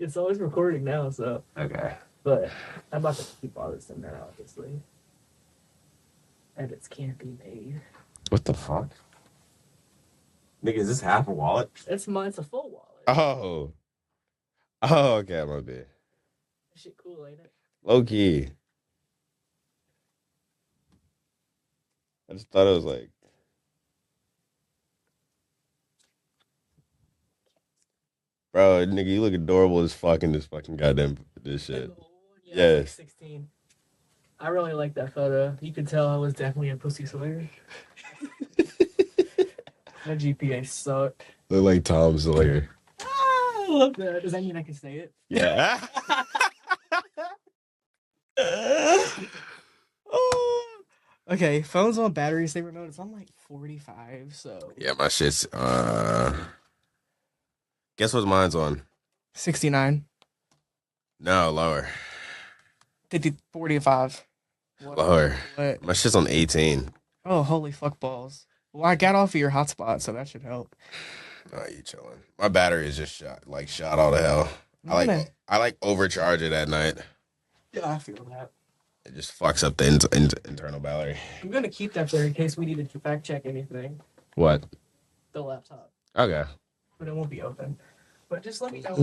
It's always recording now, so. Okay. But I'm about to keep all this in there, obviously. Edits can't be made. What the fuck? Nigga, is this half a wallet? It's a full wallet. Oh. Oh, okay, my bad. Shit cool, ain't it? Low key. I just thought it was like. Bro, nigga, you look adorable as fucking this fucking goddamn this shit. Yeah, Yes. like 16. I really like that photo. You could tell I was definitely a pussy slayer. My GPA sucked. Look like Tom Sawyer. I love that. Does that mean I can say it? Yeah. Okay, phones on battery saver mode. It's on like 45, so. Yeah, my shit's guess what mine's on? 69. No, lower. 50, 45. Lower. What? My shit's on 18. Oh, holy fuck balls. Well, I got off of your hotspot, so that should help. Oh, you chilling. My battery is just shot all to hell. I like overcharge it at night. Yeah, I feel that. It just fucks up the internal battery. I'm gonna keep that there in case we needed to fact check anything. What? The laptop. Okay. But it won't be open. But just let me know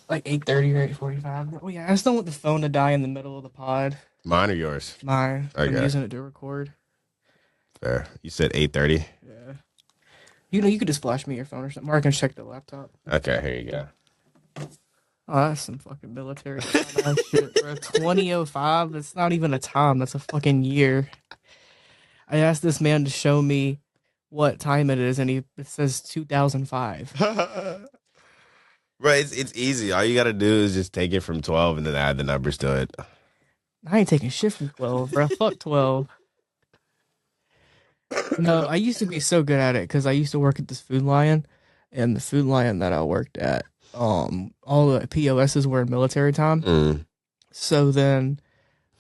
like 8:30 or 8:45. Oh yeah, I just don't want the phone to die in the middle of the pod. Mine or yours? Mine. Okay. I'm using it to record. Fair. You said 8:30? Yeah. You could just flash me your phone or something. Or I can check the laptop. Okay, here you go. Oh, that's some fucking military shit, bro. 2005? That's not even a time. That's a fucking year. I asked this man to show me what time it is, and it says 2005. Bro, it's easy. All you gotta do is just take it from 12 and then add the numbers to it. I ain't taking shit from 12, bro. Fuck 12. No, I used to be so good at it because I used to work at this Food Lion, and the Food Lion that I worked at, all the POSs were in military time. Mm. So then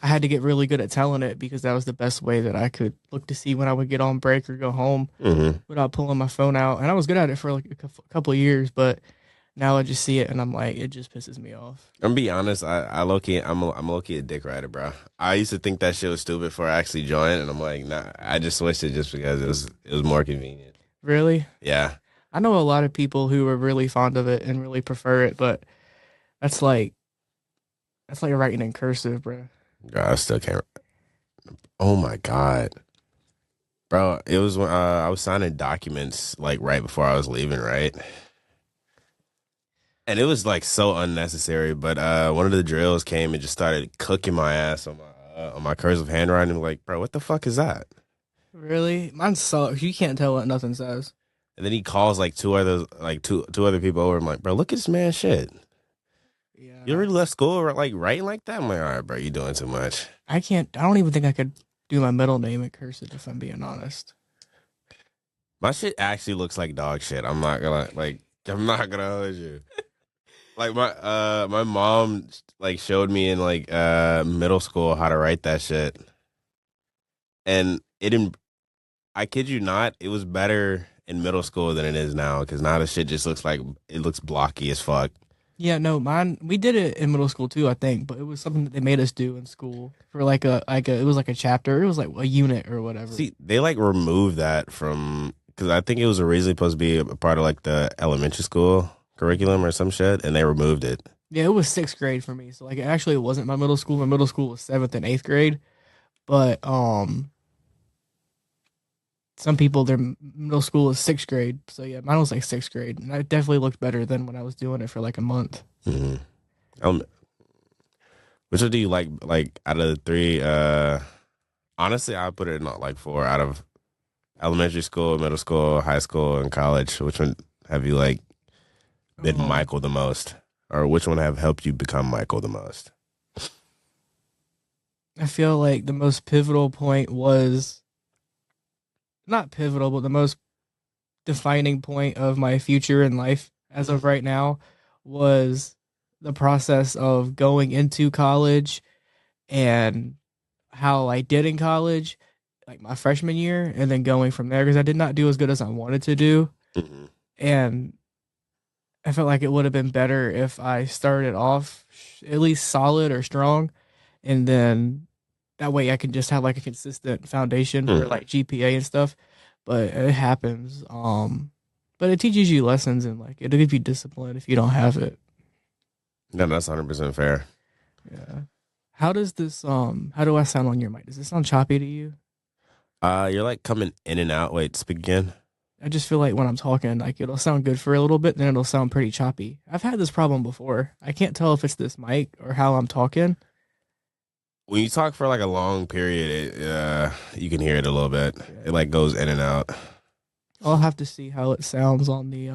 I had to get really good at telling it because that was the best way that I could look to see when I would get on break or go home without pulling my phone out. And I was good at it for like a couple of years, but now I just see it and I'm like, it just pisses me off. I'm gonna be honest, I'm low-key a dick rider, bro. I used to think that shit was stupid before I actually joined, and I'm like, nah, I just switched it just because it was more convenient. Really? Yeah. I know a lot of people who are really fond of it and really prefer it, but that's like writing in cursive, bro. God, I still can't. Oh my God. Bro, it was when I was signing documents like right before I was leaving, right? And it was like so unnecessary, but one of the drills came and just started cooking my ass on my cursive handwriting. I'm like, bro, what the fuck is that? Really? Mine sucks. You can't tell what nothing says. And then he calls like two other people over. I'm like, bro, look at this man's shit. Yeah. You really left school like writing like that? I'm like, all right, bro, you doing too much. I don't even think I could do my middle name in cursive if I'm being honest. My shit actually looks like dog shit. I'm not gonna hold you. Like my mom like showed me in like middle school how to write that shit. And it didn't, I kid you not, it was better in middle school than it is now because now the shit just looks like it looks blocky as fuck. Yeah, no, we did it in middle school too, I think, but it was something that they made us do in school for it was like a chapter, it was like a unit or whatever. See, they like removed that from because I think it was originally supposed to be a part of like the elementary school curriculum or some shit, and they removed it. Yeah, it was 6th grade for me, so like it wasn't my middle school. My middle school was 7th and 8th grade, but some people their middle school is 6th grade, so yeah, mine was like 6th grade, and it definitely looked better than when I was doing it for like a month. Mm-hmm. Which one do you like out of the three? Honestly, I put it in like 4 out of elementary school, middle school, high school, and college. Which one have you like been Michael the most, or which one have helped you become Michael the most? I feel like the most pivotal point was not pivotal, but the most defining point of my future in life as of right now was the process of going into college and how I did in college, like my freshman year, and then going from there because I did not do as good as I wanted to do. Mm-hmm. And I felt like it would have been better if I started off at least solid or strong, and then that way I can just have like a consistent foundation for Hmm. like GPA and stuff. But it happens. But it teaches you lessons and like it'll give you discipline if you don't have it. No, that's 100% fair. Yeah. How do I sound on your mic? Does it sound choppy to you? You're like coming in and out. Wait, speak again. I just feel like when I'm talking, like it'll sound good for a little bit, then it'll sound pretty choppy. I've had this problem before. I can't tell if it's this mic or how I'm talking. When you talk for like a long period, you can hear it a little bit. It Yeah. like goes in and out. I'll have to see how it sounds on the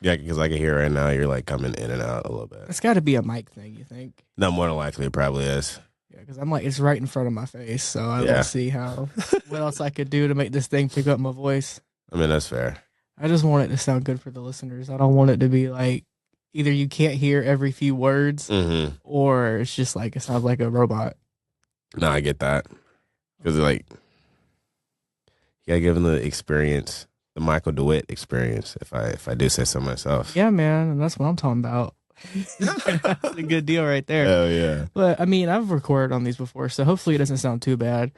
Yeah, because I can hear right now you're like coming in and out a little bit. it's got to be a mic thing, you think? No, more than likely it probably is. Yeah, because I'm like it's right in front of my face, so I Yeah. don't see how what else I could do to make this thing pick up my voice. I mean, that's fair. I just want it to sound good for the listeners. I don't want it to be like either you can't hear every few words Mm-hmm. or it's just like it sounds like a robot. No, I get that. Because like, you gotta give them the experience, the Michael DeWitt experience, if I do say so myself. Yeah, man, and that's what I'm talking about. That's a good deal right there. Hell yeah. But I mean, I've recorded on these before, so hopefully it doesn't sound too bad.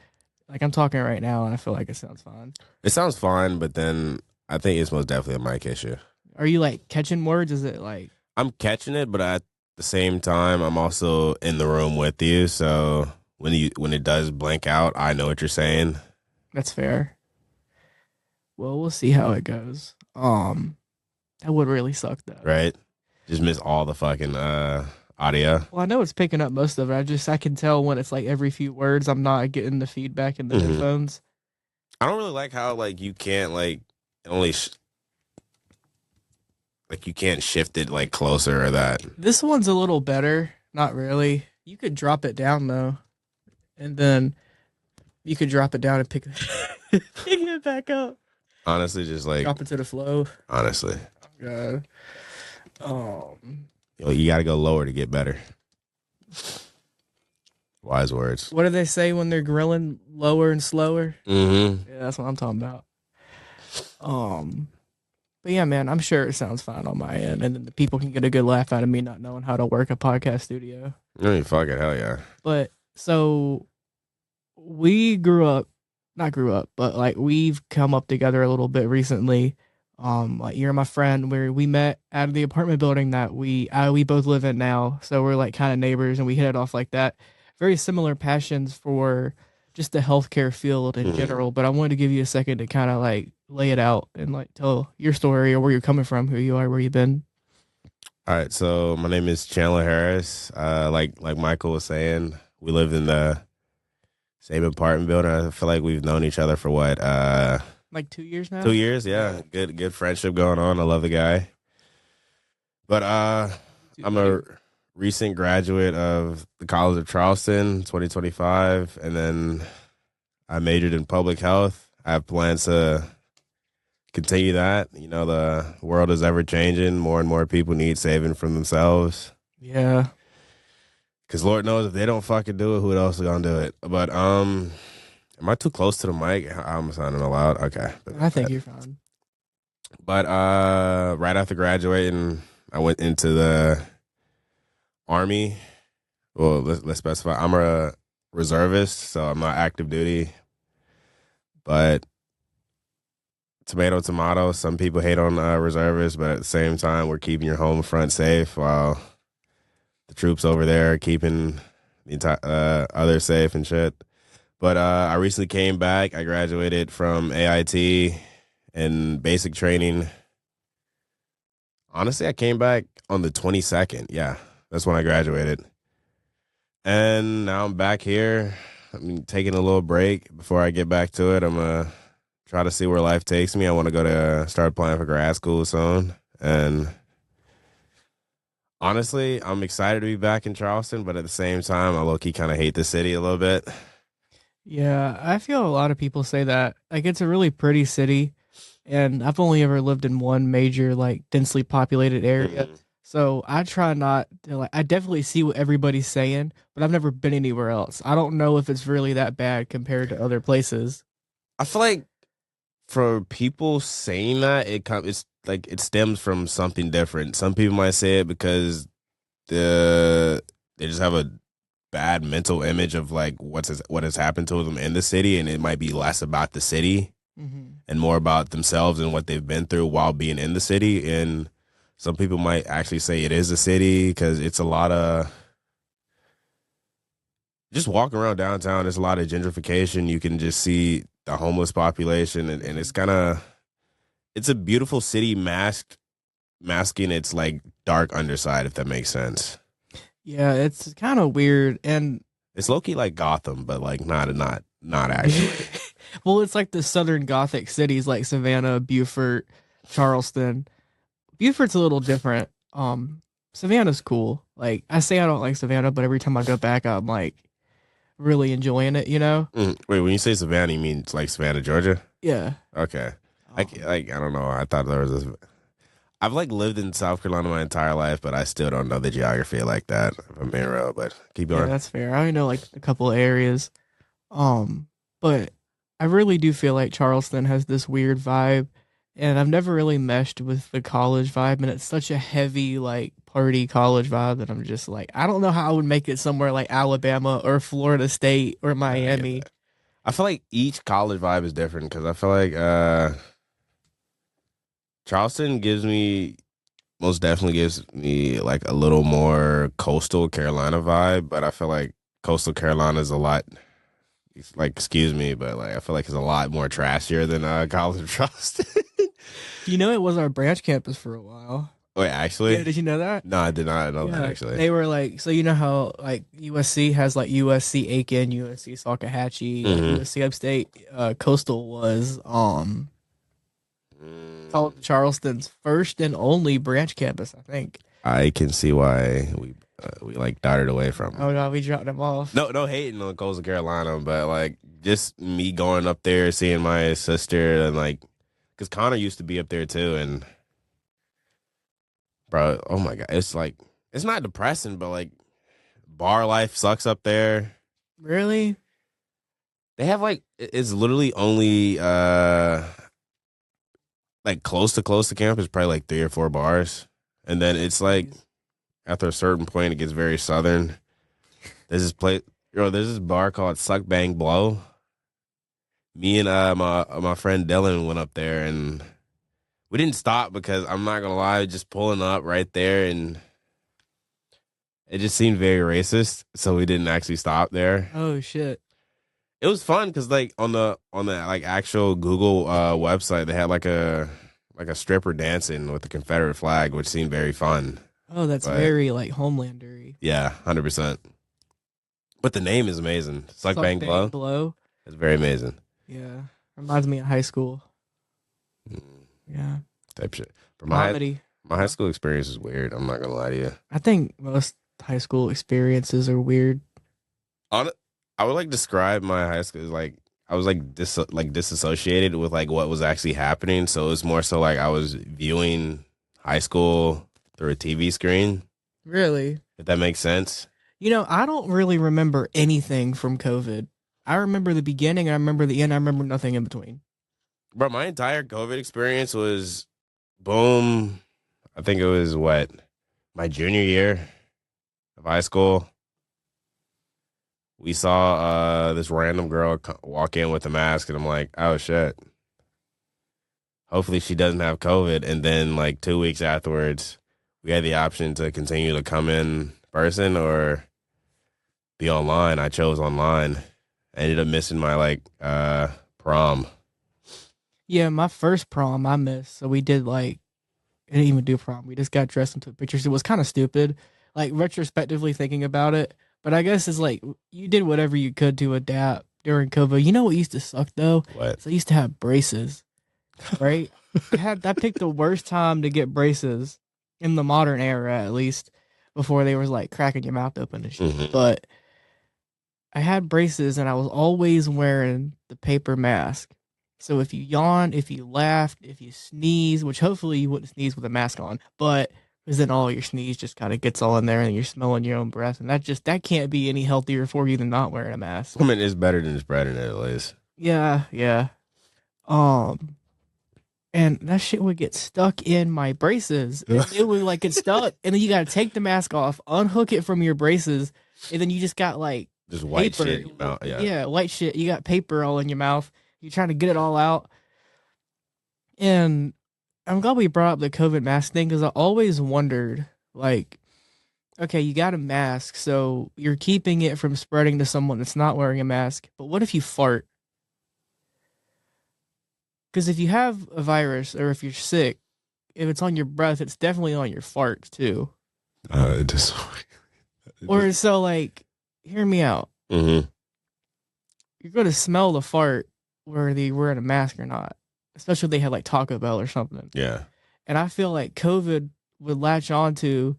Like I'm talking right now, and I feel like it sounds fine. It sounds fine, but then I think it's most definitely a mic issue. Are you like catching words? Is it like I'm catching it, but at the same time, I'm also in the room with you. So when it does blank out, I know what you're saying. that's fair? Well, we'll see how it goes. That would really suck though. Right? Just miss all the fucking audio. Well, I know it's picking up most of it. I can tell when it's like every few words, I'm not getting the feedback in the Mhm. headphones. I don't really like how like you can't like only like you can't shift it like closer or that. This one's a little better. Not really. You could drop it down though, and then you could drop it down and pick pick it back up. Honestly, just like Drop it to the flow. honestly, God. Um, you got to go lower to get better. Wise words. what do they say when they're grilling lower and slower? Mm-hmm. Yeah, that's what I'm talking about. But yeah, man, I'm sure it sounds fine on my end, and then the people can get a good laugh out of me not knowing how to work a podcast studio. I mean, fuck it, hell yeah. But so we grew up, not grew up, but like we've come up together a little bit recently. Like you're my friend where we met out of the apartment building that we both live in now. So we're like kind of neighbors and we hit it off like that. Very similar passions for just the healthcare field in Mhm. general. But I wanted to give you a second to kind of like lay it out and like tell your story or where you're coming from, who you are, where you've been. All right, so my name is Chandler Harris. Like Michael was saying, we live in the same apartment building. I feel like we've known each other for what, Like 2 years now? 2 years? Yeah, good friendship going on. I love the guy. But I'm a recent graduate of the College of Charleston, 2025, and then I majored in public health. I have plans to continue that. You know, the world is ever changing. More and more people need saving from themselves. Yeah. Because Lord knows if they don't fucking do it, who else is gonna do it? But am I too close to the mic? I'm sounding loud. Okay. I think you're fine. But right after graduating, I went into the Army. Well, let's specify. I'm a reservist, so I'm not active duty. But tomato, tomato. Some people hate on reservists, but at the same time, we're keeping your home front safe while the troops over there are keeping the entire others safe and shit. But I recently came back. I graduated from AIT and basic training. Honestly, I came back on the 22nd. Yeah, that's when I graduated. And now I'm back here. I'm taking a little break before I get back to it. I'm going to try to see where life takes me. I want to go to start applying for grad school soon. And honestly, I'm excited to be back in Charleston, but at the same time, I low-key kind of hate the city a little bit. Yeah, I feel a lot of people say that. Like it's a really pretty city, and I've only ever lived in one major like densely populated area. Mhm. So I try not to like I definitely see what everybody's saying, but I've never been anywhere else. I don't know if it's really that bad compared to other places. I feel like for people saying that, it's like it stems from something different. Some people might say it because they just have a bad mental image of like what has happened to them in the city, and it might be less about the city Hmm. and more about themselves and what they've been through while being in the city. And some people might actually say it is a city because it's a lot of just walking around downtown. There's a lot of gentrification. You can just see the homeless population, and it's kind of it's a beautiful city masking its like dark underside, if that makes sense. Yeah, it's kind of weird, and It's low key like Gotham, but like not actually. well, it's like the southern Gothic cities like Savannah, Beaufort, Charleston. Beaufort's a little different. Savannah's cool. Like I say, I don't like Savannah, but every time I go back, I'm like really enjoying it. You know? Wait, when you say Savannah, you mean it's like Savannah, Georgia? Yeah. Okay. Um, I don't know. I thought there was this. I've like lived in South Carolina my entire life, but I still don't know the geography like that. If I'm being real, but keep yeah, going. that's fair. I only know like a couple of areas. But I really do feel like Charleston has this weird vibe, and I've never really meshed with the college vibe, and it's such a heavy like party college vibe that I'm just like, I don't know how I would make it somewhere like Alabama or Florida State or I get Miami. that. I feel like each college vibe is different because I feel like Charleston most definitely gives me like a little more coastal Carolina vibe, but I feel like coastal Carolina is a lot. It's like, excuse me, but like I feel like it's a lot more trashier than College of Charleston. You know, it was our branch campus for a while. Wait, Yeah, actually, did you know that? no, I did not know that Yeah, actually. they were like, so you know how like USC has like USC Aiken, USC Salkehatchie, like Hmm. USC Upstate. Coastal was Mm, called Charleston's first and only branch campus, I think. I can see why we like darted away from Oh them. god, we dropped them off. No, no hating on coastal Carolina, but like just me going up there, seeing my sister, and like, because Connor used to be up there too, and bro, oh my god, it's like it's not depressing, but like bar life sucks up there. Really? They have like it's literally only like close to campus, probably like three or four bars, and then it's like Jeez. after a certain point, it gets very southern. There's this place, there's this bar called Suck Bang Blow. Me and my friend Dylan went up there, and we didn't stop because I'm not gonna lie, just pulling up right there, and it just seemed very racist, so we didn't actually stop there. Oh shit. It was fun because like on the like actual Google website, they had like a stripper dancing with the Confederate flag, which seemed very fun. Oh, that's But very like Homelandery. yeah, 100%. But the name is amazing. Suck Suck Bang bang Blow. blow. It's very amazing. Yeah. Reminds me of high school. Yeah. Type shit. But Comedy. my high school experience is weird. I'm not gonna lie to you. I think most high school experiences are weird. On I would like describe my high school as like I was like disassociated with like what was actually happening. So it was more so like I was viewing high school through a TV screen. Really? If that makes sense. You know, I don't really remember anything from COVID. I remember the beginning, I remember the end, I remember nothing in between. Bro, my entire COVID experience was boom. I think it was what my junior year of high school. We saw this random girl walk in with a mask, and I'm like, oh shit. Hopefully she doesn't have COVID. And then like 2 weeks afterwards, we had the option to continue to come in person or be online. I chose online. I ended up missing my like prom. Yeah, my first prom I missed. So we did like, I didn't even do prom. We just got dressed and took pictures. It was kind of stupid, like retrospectively thinking about it. But I guess it's like you did whatever you could to adapt during COVID. You know what used to suck though? What? So I used to have braces, right? I picked the worst time to get braces in the modern era, at least before they was like cracking your mouth open and shit. Mhm. But I had braces and I was always wearing the paper mask. So if you yawned, if you laughed, if you sneezed, which hopefully you wouldn't sneeze with a mask on, but because then all your sneeze just kind of gets all in there and you're smelling your own breath, and that can't be any healthier for you than not wearing a mask. I mean, it's better than spreading it at least. Yeah, yeah. Um, and that shit would get stuck in my braces. And it would like get stuck, and then you gotta take the mask off, unhook it from your braces, and then you just got like Just white paper. shit in your mouth. Yeah. Yeah, white shit. You got paper all in your mouth. You're trying to get it all out. And I'm glad we brought up the COVID mask thing because I always wondered, like, okay, you got a mask, so you're keeping it from spreading to someone that's not wearing a mask. But what if you fart? Because if you have a virus or if you're sick, if it's on your breath, it's definitely on your farts too. It just. Or so, like, hear me out. Mm-hmm. You're going to smell the fart whether you're wearing a mask or not, especially if they had like Taco Bell or something. Yeah. And I feel like COVID would latch onto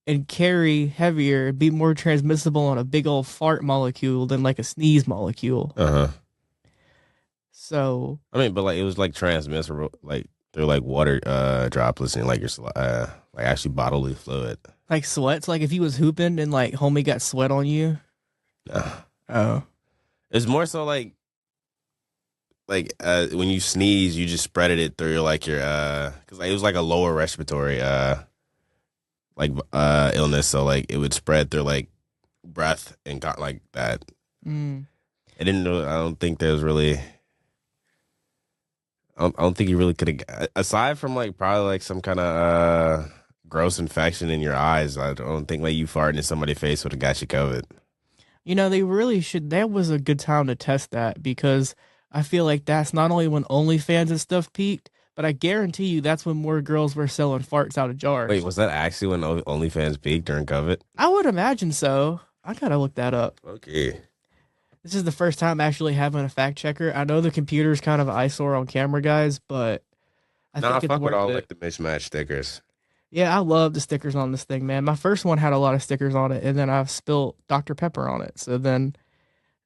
and carry heavier and be more transmissible on a big old fart molecule than like a sneeze molecule. Uh huh. So I mean, but like it was like transmissible, like they're like water droplets and like your like actually bodily fluid. like sweats, like if you was hooping and like homie got sweat on you. Nah. Oh. It's more so like when you sneeze, you just spreaded it through like your because like, it was like a lower respiratory illness, so like it would spread through like breath and got like that. Mm. I didn't know. I don't think there was really. I don't think you really could have. Aside from like probably like some kind of gross infection in your eyes, I don't think like you farting in somebody's face would have got you COVID. You know, they really should. That was a good time to test that because I feel like that's not only when OnlyFans and stuff peaked, but I guarantee you that's when more girls were selling farts out of jars. Wait, was that actually when OnlyFans peaked during COVID? I would imagine so. I gotta look that up. Okay. This is the first time actually having a fact checker. I know the computer's kind of an eyesore on camera, guys, but I Nah, I think it's fuck with worth all it. like the mismatched stickers. Yeah, I love the stickers on this thing, man. My first one had a lot of stickers on it, and then I spilled Dr. Pepper on it. So then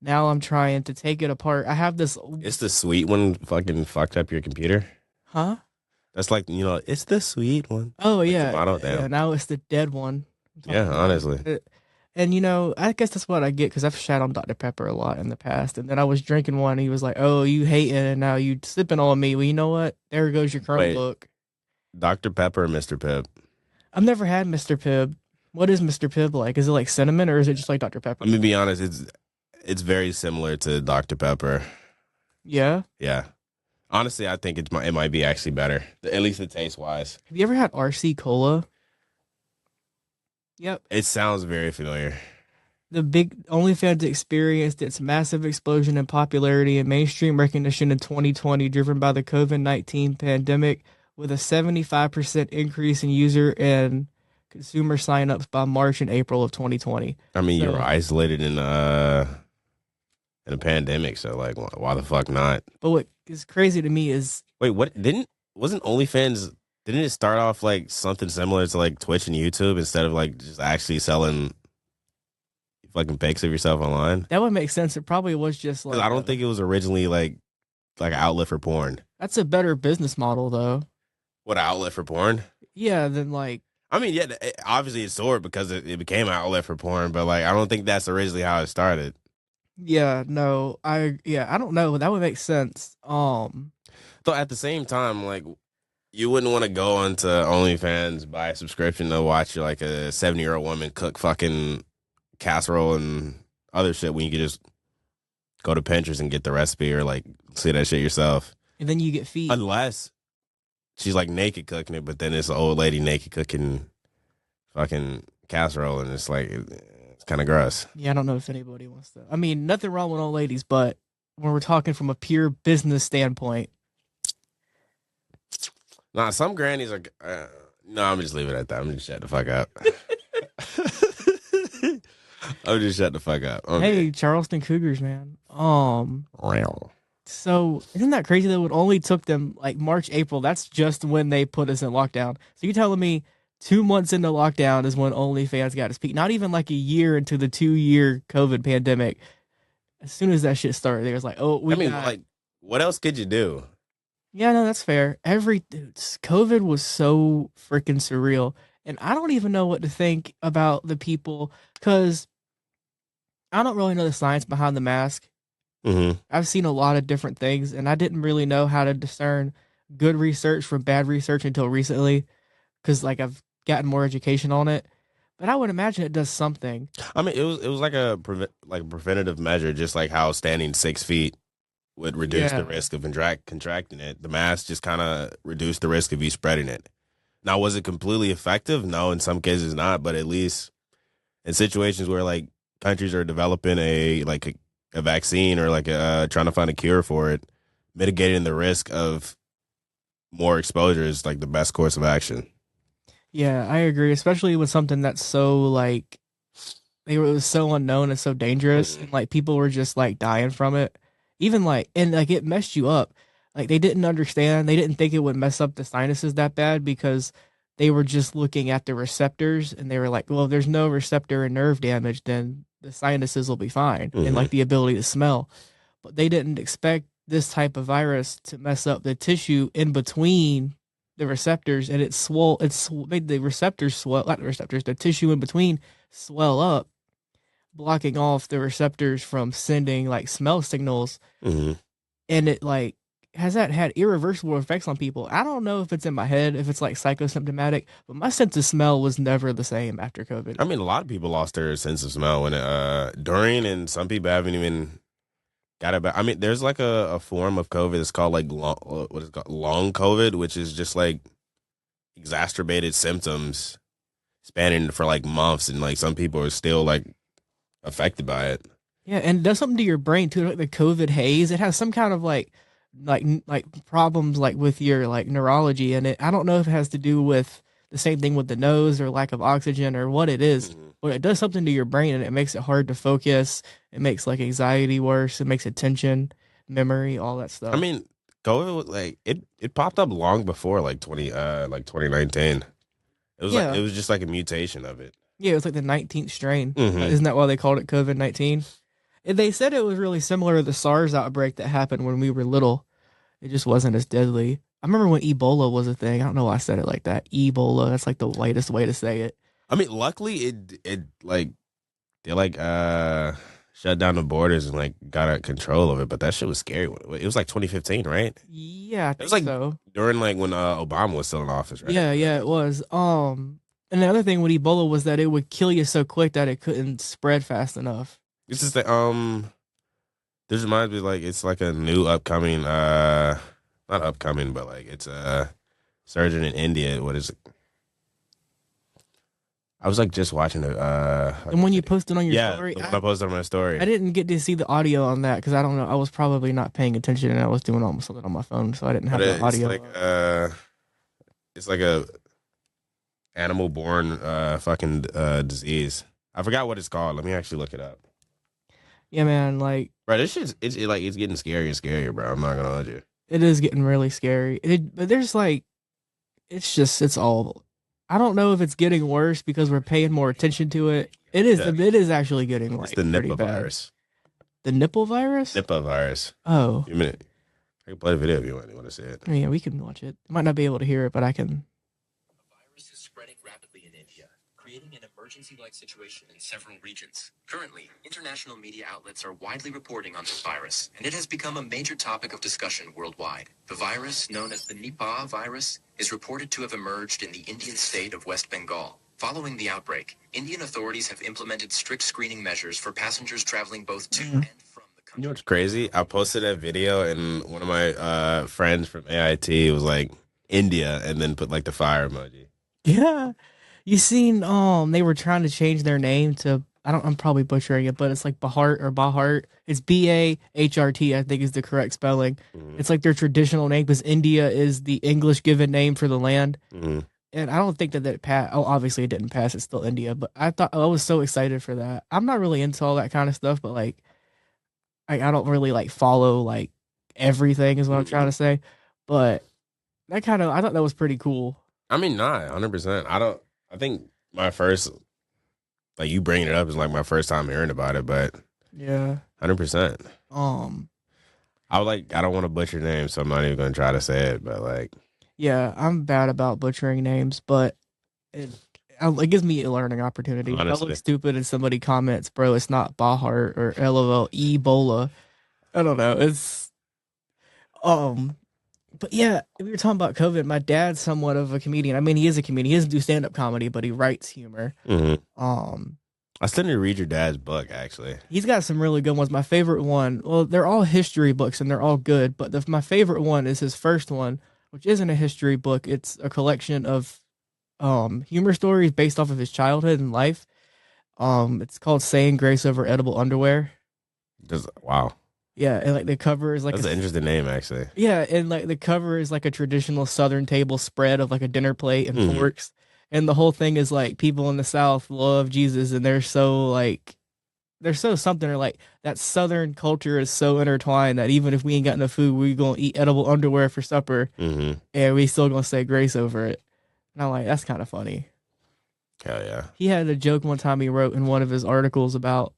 now I'm trying to take it apart. I have this, It's the sweet one fucking fucked up your computer. huh? That's like it's the sweet one. Oh Like the yeah, motto, yeah. damn. Now it's the dead one. I'm Yeah, talking about honestly. it. And you know, I guess that's what I get because I've shat on Dr. Pepper a lot in the past. And then I was drinking one. And he was like, "Oh, you hating, and now you sipping on me." Well, you know what? There goes your Wait, Chromebook. Dr. Pepper or Mr. Pibb? I've never had Mr. Pibb. What is Mr. Pibb like? Is it like cinnamon or is it just like Dr. Pepper? Let me be honest, it's very similar to Dr. Pepper. Yeah. Yeah. Honestly, I think it might be actually better. At least the taste wise. Have you ever had RC Cola? Yep. It sounds very familiar. The big OnlyFans experienced its massive explosion in popularity and mainstream recognition in 2020, driven by the COVID-19 pandemic, with a 75% increase in user and consumer signups by March and April of 2020. I mean, you So, were isolated in a pandemic, so like why the fuck not? but what is crazy to me is Wait, wasn't OnlyFans didn't it start off like something similar to like Twitch and YouTube instead of like just actually selling fucking pics of yourself online? that would make sense. It probably was just 'Cause like I don't think it was originally like an outlet for porn. that's a better business model though. What, an outlet for porn? Yeah, than like I mean, yeah, obviously it soared because it became an outlet for porn, but like I don't think that's originally how it started. yeah, no, I don't know. That would make sense. So at the same time, like you wouldn't want to go onto OnlyFans, buy a subscription to watch like a 70-year-old woman cook fucking casserole and other shit when you could just go to Pinterest and get the recipe or like see that shit yourself. and then you get feet. Unless she's like naked cooking it, but then it's an old lady naked cooking fucking casserole and it's like it's kind of gross. Yeah, I don't know if anybody wants to. I mean, nothing wrong with old ladies, but when we're talking from a pure business standpoint, Nah, some grannies are. No, I'm just leaving it at that. I'm just shut the fuck up. I'm just shut the fuck up. Okay. hey, Charleston Cougars, man. Wow. So isn't that crazy that it only took them like March, April? That's just when they put us in lockdown. So you telling me 2 months into lockdown is when OnlyFans got its peak? Not even like a year into the 2 year COVID pandemic. As soon as that shit started, they was like, "Oh, I mean, like, what else could you do? yeah, no, that's fair. COVID was so freaking surreal, and I don't even know what to think about the people because I don't really know the science behind the mask. Mm-hmm. I've seen a lot of different things, and I didn't really know how to discern. good research from bad research until recently, because like I've gotten more education on it. But I would imagine it does something. I mean, it was like a preventative measure, just like how standing 6 feet would reduce the Yeah. risk of contracting it. The mask just kind of reduced the risk of you spreading it. Now, was it completely effective? No, in some cases not, but at least in situations where like countries are developing a vaccine or like trying to find a cure for it, mitigating the risk of more exposure is like the best course of action. Yeah, I agree, especially with something that's so like it was so unknown and so dangerous, Mhm. and like people were just like dying from it. Even like and like it messed you up. Like they didn't understand, they didn't think it would mess up the sinuses that bad because they were just looking at the receptors and they were like, well, if there's no receptor and nerve damage, then the sinuses will be fine and Hmm. like the ability to smell. But they didn't expect this type of virus to mess up the tissue in between the receptors, and made the receptors swell, not the receptors, the tissue in between swell up, blocking off the receptors from sending like smell signals, Hmm. and it like has that had irreversible effects on people. I don't know if it's in my head, if it's like psychosymptomatic, but my sense of smell was never the same after COVID. I mean, a lot of people lost their sense of smell when during, and some people haven't even got it back. I mean, there's like a form of COVID that's called like what is it called, long COVID, which is just like exacerbated symptoms spanning for like months, and like some people are still like affected by it. Yeah, and it does something to your brain too, like the COVID haze. It has some kind of like problems like with your like neurology, and it I don't know if it has to do with the same thing with the nose or lack of oxygen or what it is, Mhm. but it does something to your brain and it makes it hard to focus. It makes like anxiety worse. It makes attention, memory, all that I stuff. mean, COVID was like it popped up long before like 2019. It Yeah, was just like a mutation of it. yeah, it was like the 19th strain. Hmm. Isn't that why they called it COVID-19? And they said it was really similar to the SARS outbreak that happened when we were little. It just wasn't as deadly. I remember when Ebola was a thing. I don't know why I said it like that. Ebola. That's like the lightest way to say it. I mean, luckily it like they like shut down the borders and like got out control of it, but that shit was scary. It was like 2015, right? Yeah, I It was think like so. during like when Obama was still in office, right? Yeah, yeah, it was. And the other thing with Ebola was that it would kill you so quick that it couldn't spread fast enough. This is the this reminds me like it's like a new upcoming not upcoming, but like it's a surgeon in India. What is it? I was like just watching like And a when you video. posted on your Yeah, story, the one I posted on my I story. didn't get to see the audio on that because I don't know. I was probably not paying attention and I was doing almost something on my phone, so I didn't But have the it's audio like up. it's like a animal born fucking disease. I forgot what it's called. Let me actually look it up. Yeah, man, like Bro, this shit's like it's getting scarier and scarier, bro. I'm not gonna hold you. it is getting really scary. But there's like it's all I don't know if it's getting worse because we're paying more attention to it. Yeah, It is actually getting it's the like pretty Nipah bad. virus. The nipple virus? Nipah virus. Oh, You minute. I can play the video if you want to see it. yeah, we can watch it. Might not be able to hear it, but I can. The virus is spreading rapidly in India, creating an emergency-like situation in several regions. Currently, international media outlets are widely reporting on this virus, and it has become a major topic of discussion worldwide. The virus, known as the Nipah virus, is reported to have emerged in the Indian state of West Bengal. Following the outbreak, Indian authorities have implemented strict screening measures for passengers traveling both to Mm. and from the You know country. what's crazy? I posted that video, and one of my friends from AIT was like India, and then put like the fire emoji. Yeah, you seen? They were trying to change their name to I don't. I'm probably butchering it, but it's like Bahart or Bahart. It's Bahrt. I think is the correct spelling. Hmm. It's like their traditional name because India is the English given name for the land. Hmm. And I don't think that passed. Oh, obviously it didn't pass. It's still India, but I thought I was so excited for that. I'm not really into all that kind of stuff, but like I don't really like follow like everything is what I'm trying Hmm. to say. But that kind of I thought that was pretty cool. I mean, not 100%. I don't. I think my first like you bringing it up is like my first time hearing about it, but Yeah. 100%. Um. I would like. I don't want to butcher names, so I'm not even gonna try to say it. But like, Yeah, I'm bad about butchering names, but it it gives me a learning opportunity. If I look honestly, stupid and somebody comments, "Bro, it's not Bahart or LOL Ebola." I don't know. It's um But yeah, we were talking about COVID. My dad's somewhat of a comedian. I mean, he is a comedian. He doesn't do stand up comedy, but he writes humor. Mm-hmm. Um, I still need to read your dad's book, actually. he's got some really good ones. My favorite one, well, they're all history books and they're all good, but my favorite one is his first one, which isn't a history book. It's a collection of humor stories based off of his childhood and life. It's called Saying Grace Over Edible Underwear. Wow. Yeah, and like the cover is like That's an interesting name, actually. yeah, and like the cover is like a traditional Southern table spread of like a dinner plate and Mhm. forks, and the whole thing is like people in the South love Jesus, and they're so something, or like that Southern culture is so intertwined that even if we ain't got enough food, we gonna eat edible underwear for supper, Mm-hmm. and we still gonna say grace over it. And I'm like, that's kind of funny. Hell yeah. He had a joke one time he wrote in one of his articles about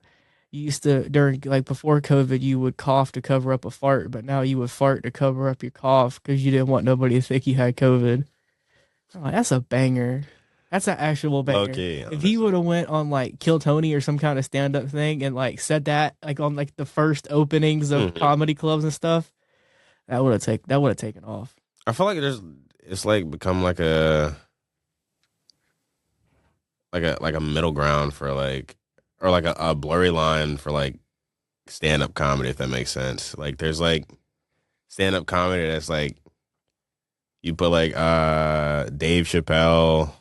you used to during like before COVID you would cough to cover up a fart, but now you would fart to cover up your cough because you didn't want nobody to think you had COVID. I'm like, that's a banger. That's an actual banger. Okay. If he would have went on like Kill Tony or some kind of stand up thing and like said that like on like the first openings of Mhm. comedy clubs and stuff, that would have taken off. I feel like it's like become like a middle ground for like, or like a blurry line for like stand up comedy, if that makes sense. Like there's like stand up comedy that's like you put like Dave Chappelle,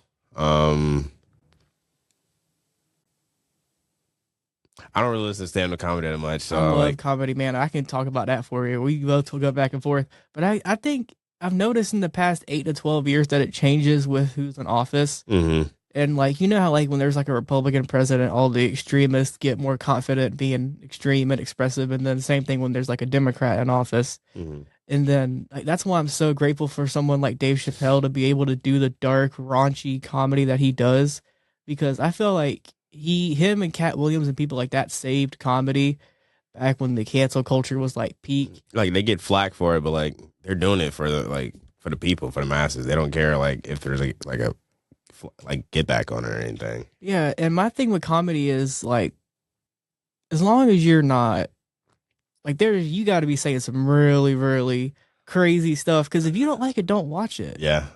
I don't really listen to stand up comedy that much, I so love like comedy, man. I can talk about that for you. We both will go back and forth. But I think I've noticed in the past 8 to 12 years that it changes with who's in office. mm-hmm, And like you know how like when there's like a Republican president, all the extremists get more confident being extreme and expressive, and then same thing when there's like a Democrat in office. mm-hmm. And then like that's why I'm so grateful for someone like Dave Chappelle to be able to do the dark, raunchy comedy that he does, because I feel like him and Cat Williams and people like that saved comedy back when the cancel culture was like peak. Like they get flack for it, but like they're doing it for the people, for the masses. They don't care like if there's like a like get back on it or anything. Yeah, and my thing with comedy is like as long as you're not like there, you got to be saying some really, really crazy stuff. Because if you don't like it, don't watch it. Yeah.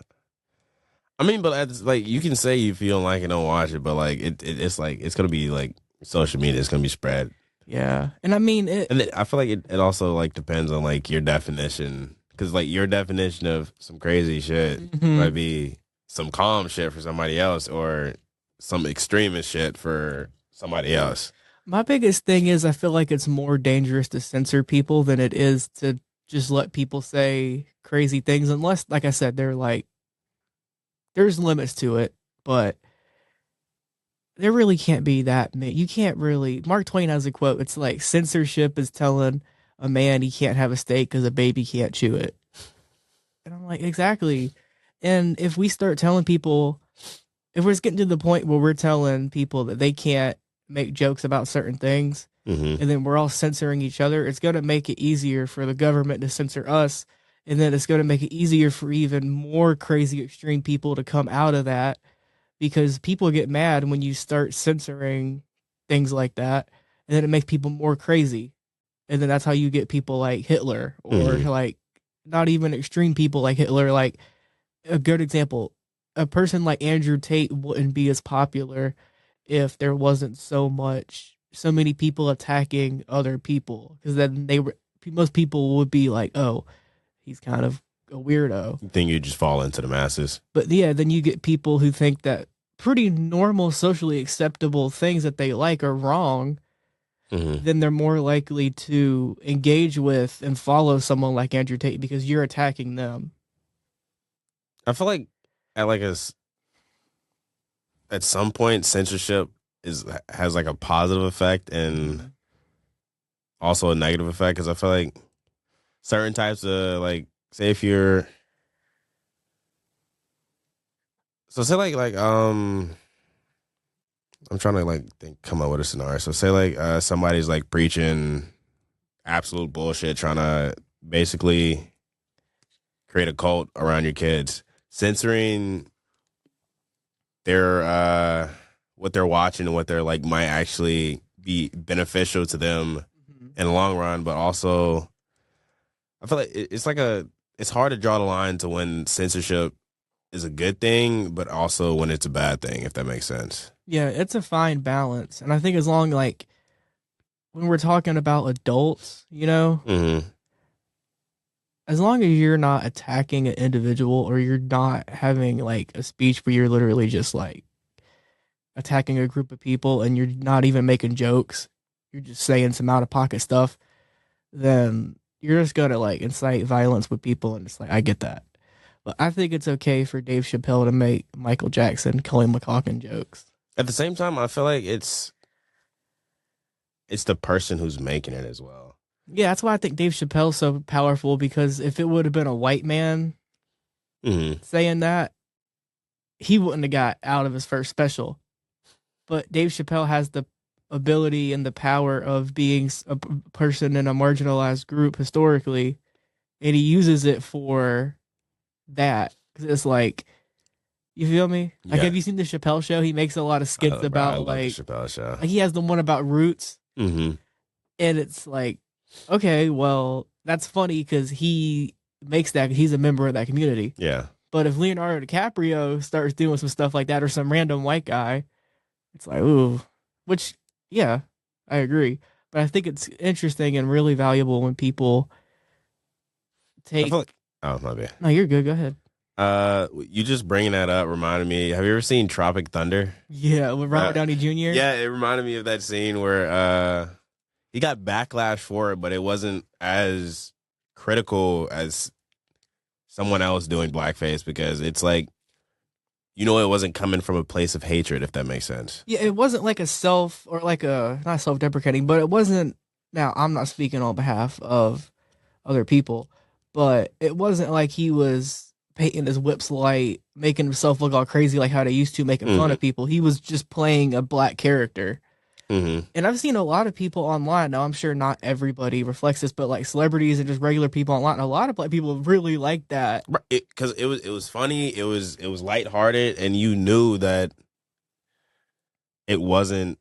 I mean, but it's like you can say if you don't like it, don't watch it. But like it's like it's gonna be like social media. It's gonna be spread, Yeah, and I mean and I feel like it also like depends on like your definition, because like your definition of some crazy shit Mhm. might be some calm shit for somebody else, or some extremist shit for somebody else. My biggest thing is I feel like it's more dangerous to censor people than it is to just let people say crazy things, unless, like I said, they're like there's limits to it, but there really can't be that many. You can't really. Mark Twain has a quote. It's like censorship is telling a man he can't have a steak because a baby can't chew it. And I'm like, exactly. And if we start telling people, if we're just getting to the point where we're telling people that they can't make jokes about certain things, Mm-hmm. and then we're all censoring each other, it's going to make it easier for the government to censor us. And then it's going to make it easier for even more crazy extreme people to come out of that, because people get mad when you start censoring things like that. And then it makes people more crazy. And then that's how you get people like Hitler, or Mhm. like not even extreme people like Hitler. Like a good example, a person like Andrew Tate wouldn't be as popular if there wasn't so many people attacking other people, because then most people would be like, oh, he's kind of a weirdo. You think you just fall into the masses? But yeah, then you get people who think that pretty normal, socially acceptable things that they like are wrong. Mm-hmm. Then they're more likely to engage with and follow someone like Andrew Tate because you're attacking them. I feel like at like at some point censorship has like a positive effect and also a negative effect, because I feel like certain types of like, say if you're, so say I'm trying to like come up with a scenario. So say like somebody's like preaching absolute bullshit, trying to basically create a cult around your kids. Censoring their what they're watching and what they're like might actually be beneficial to them in the long run, but also I feel like it's like it's hard to draw the line to when censorship is a good thing, but also when it's a bad thing, if that makes sense. Yeah, it's a fine balance. And I think as long like when we're talking about adults, Mm-hmm. as long as you're not attacking an individual or you're not having like a speech where you're literally just like attacking a group of people and you're not even making jokes, you're just saying some out of pocket stuff, then you're just gonna like incite violence with people, and it's like I get that. But I think it's okay for Dave Chappelle to make Michael Jackson, Kelly McLaughlin jokes. At the same time, I feel like it's the person who's making it as well. Yeah, that's why I think Dave Chappelle's so powerful, because if it would have been a white man saying that, he wouldn't have got out of his first special. But Dave Chappelle has the ability and the power of being a person in a marginalized group historically, and he uses it for that. 'Cause it's like, you feel me? Like, Yeah. have you seen the Chappelle Show? He makes a lot of skits Bro, I about love like, the Chappelle Show. like he has the one about roots, Mm-hmm. and it's like, okay, well, that's funny because he makes that, he's a member of that community. Yeah. But if Leonardo DiCaprio starts doing some stuff like that, or some random white guy, it's like, ooh, which, yeah, I agree. But I think it's interesting and really valuable when people I take. feel like, oh, my bad. No, you're good. Go ahead. You just bringing that up reminded me. Have you ever seen Tropic Thunder? Yeah, with Robert Downey Jr. Yeah, it reminded me of that scene where he got backlash for it, but it wasn't as critical as someone else doing blackface, because it's like, it wasn't coming from a place of hatred, if that makes sense. Yeah, it wasn't like a self or like a not self-deprecating, but it wasn't. Now, I'm not speaking on behalf of other people, but it wasn't like he was painting his whips light, making himself look all crazy like how they used to, making fun of people. He was just playing a black character. Mm-hmm. And I've seen a lot of people online. Now, I'm sure not everybody reflects this, but like celebrities and just regular people online, a lot of black people really like that. Because it was funny, it was lighthearted, and you knew that it wasn't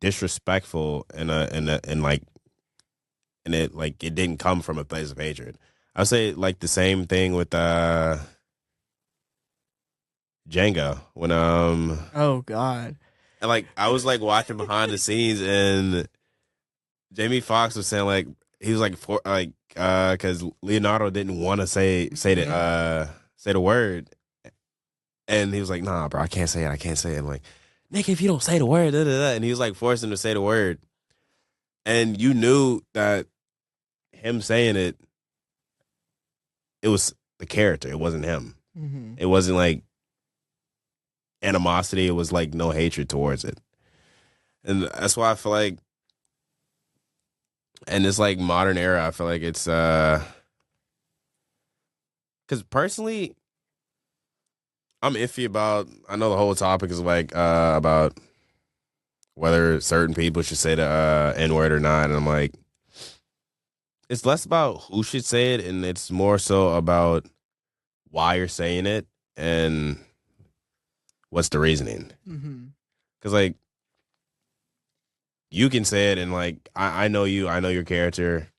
disrespectful, and it didn't come from a place of hatred. I'd say like the same thing with Django, when Oh God. and like I was like watching behind the scenes, and Jamie Foxx was saying like, he was like, for like because Leonardo didn't want to say the word, and he was like, nah, bro, I can't say it. I'm like, Nick, if you don't say the word, da, da, da. And he was like forcing him to say the word, and you knew that him saying it was the character, it wasn't him. Mm-hmm. It wasn't like animosity, it was like no hatred towards it. And that's why I feel like in this like modern era, I feel like it's because personally I'm iffy about, I know the whole topic is like about whether certain people should say the N-word or not, and I'm like, it's less about who should say it, and it's more so about why you're saying it and what's the reasoning. Mm-hmm. Because like, you can say it, and like, I know you, I know your character,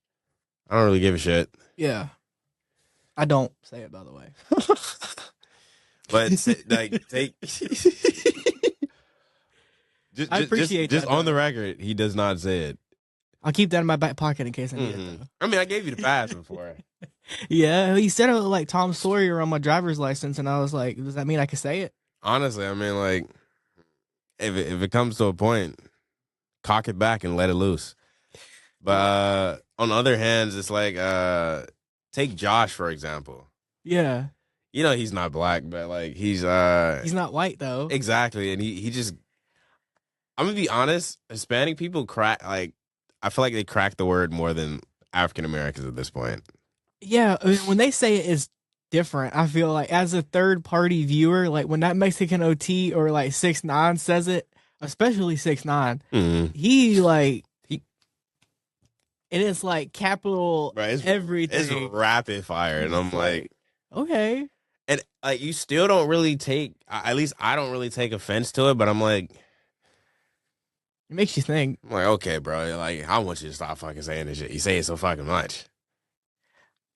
I don't really give a shit. Yeah. I don't say it, by the way. But like, take I appreciate just that, on though. the record, he does not say it. I'll keep that in my back pocket in case I need it, though. I mean, I gave you the pass before. Yeah, he said it like Tom Sawyer on my driver's license, and I was like, does that mean I can say it? Honestly, I mean, like, if it comes to a point, cock it back and let it loose. But on the other hand, it's like, take Josh, for example. Yeah. He's not black, but like he's not white though. Exactly, and he just, I'm gonna be honest, Hispanic people crack, like, I feel like they crack the word more than African Americans at this point. Yeah, I mean, when they say it is different, I feel like as a third party viewer, like when that Mexican OT or like 6ix9ine says it, especially 6ix9ine, and it's like capital everything. It's rapid fire, and I'm like, okay. And like, you still don't really take, at least I don't really take offense to it, but I'm like, it makes you think. I'm like, okay, bro, like, I want you to stop fucking saying this shit. You say it so fucking much.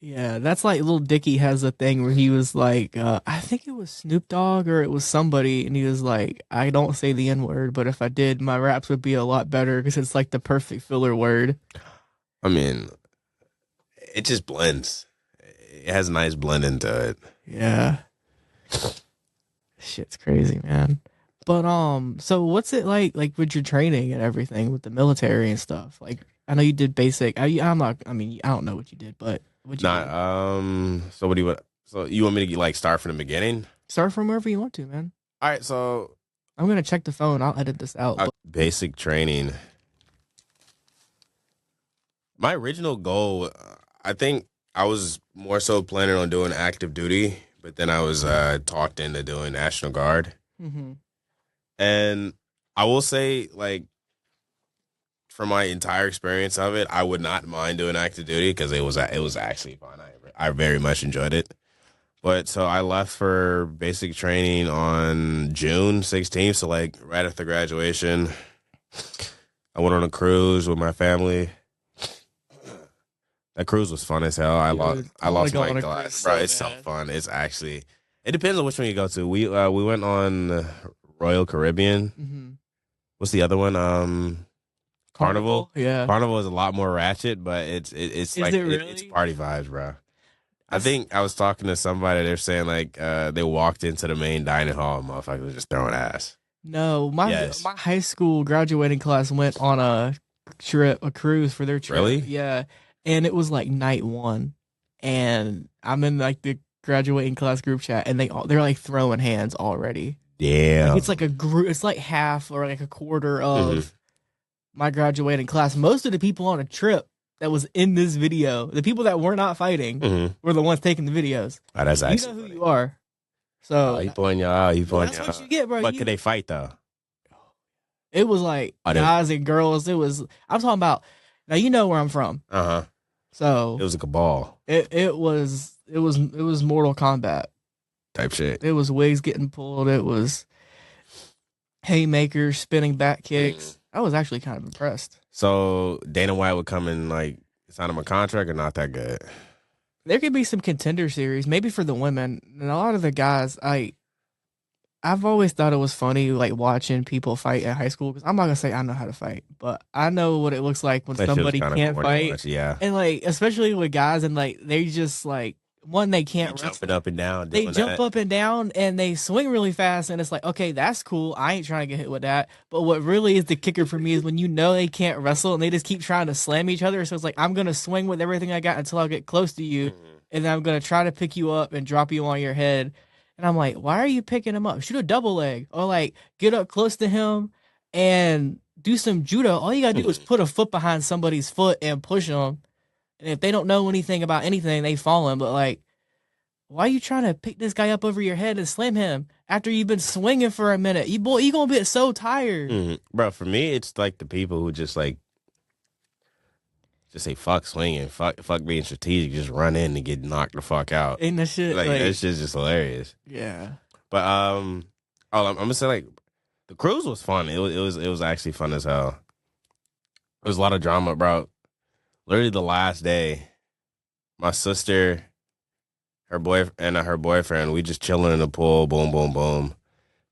Yeah, that's like Lil Dicky has a thing where he was like, I think it was Snoop Dogg or it was somebody, and he was like, I don't say the N word, but if I did, my raps would be a lot better because it's like the perfect filler word. I mean, it just blends. It has a nice blend into it. Yeah, shit's crazy, man. But so what's it like with your training and everything with the military and stuff? Like, I know you did basic. I'm not. I mean, I don't know what you did, but what you Not do? so what do you want? So you want me to like start from the beginning? Start from wherever you want to, man. All right, so I'm gonna check the phone. I'll edit this out. But basic training. My original goal, I think I was more so planning on doing active duty, but then I was talked into doing National Guard. hmm And I will say, like, from my entire experience of it, I would not mind doing active duty because it was actually fun. I very much enjoyed it. But so I left for basic training on June 16th, so like right after graduation. I went on a cruise with my family. That cruise was fun as hell. Dude, I I wanna lost go my on a glass, cruise bro. so It's so bad. fun. It's actually. It depends on which one you go to. We went on Royal Caribbean. hmm What's the other one? Carnival. Yeah. Carnival is a lot more ratchet, but it's Is like it it's really? party vibes, bro. I That's think I was talking to somebody. They're saying like they walked into the main dining hall, and motherfuckers was just throwing ass. no. My Yes, my high school graduating class went on a cruise for their trip. really? Yeah, and it was like night one, and I'm in like the graduating class group chat, and they're like throwing hands already. Like Damn. it's like a group. It's like half or like a quarter hmm of my graduating class. Most of the people on a trip that was in this video, the people that were not fighting, hmm were the ones taking the videos. Oh, that's You know actually who funny. you are. Oh, So he pointing y'all out. He well, pointing that's y'all what out. you get, bro. But could they fight though? It was like Oh, they. guys and girls. It was. I'm talking about. Now you know where I'm from, Uh-huh. It so was a cabal it was Mortal Kombat. type shit. It was wigs getting pulled. It was haymakers, spinning back Mm. kicks. I was actually kind of impressed. So Dana White would come and like sign him a contract or not that good. There could be some contender series, maybe for the women. And a lot of the guys, I've always thought it was funny, like watching people fight in high school. Because I'm not gonna say I know how to fight, but I know what it looks like when That shit was somebody kind of can't corny to fight, watch. Yeah. and like especially with guys, and like they just like one they Be can't jumping wrestle. up and down They doing jump that. up and down and they swing really fast, and it's like, okay, that's cool. I ain't trying to get hit with that. But what really is the kicker for me is when you know they can't wrestle and they just keep trying to slam each other. So it's like I'm gonna swing with everything I got until I get close to you, Mhm. and then I'm gonna try to pick you up and drop you on your head. And I'm like, why are you picking him up? Shoot a double leg, or like get up close to him and do some judo. All you gotta do is Mhm. put a foot behind somebody's foot and push them. And if they don't know anything about anything, they fall in. But like, why are you trying to pick this guy up over your head and slam him after you've been swinging for a minute? You boy, you gonna be so tired. Bro, for me, it's like the people who just say fuck swinging, fuck being strategic, just run in and get knocked the fuck out. Ain't that shit Like like, that shit's just hilarious. yeah. But I'm gonna say like the cruise was fun. It was actually fun as hell. There was a lot of drama, bro. Literally the last day, my sister, her boyfriend, we just chilling in the pool. Boom, boom, boom.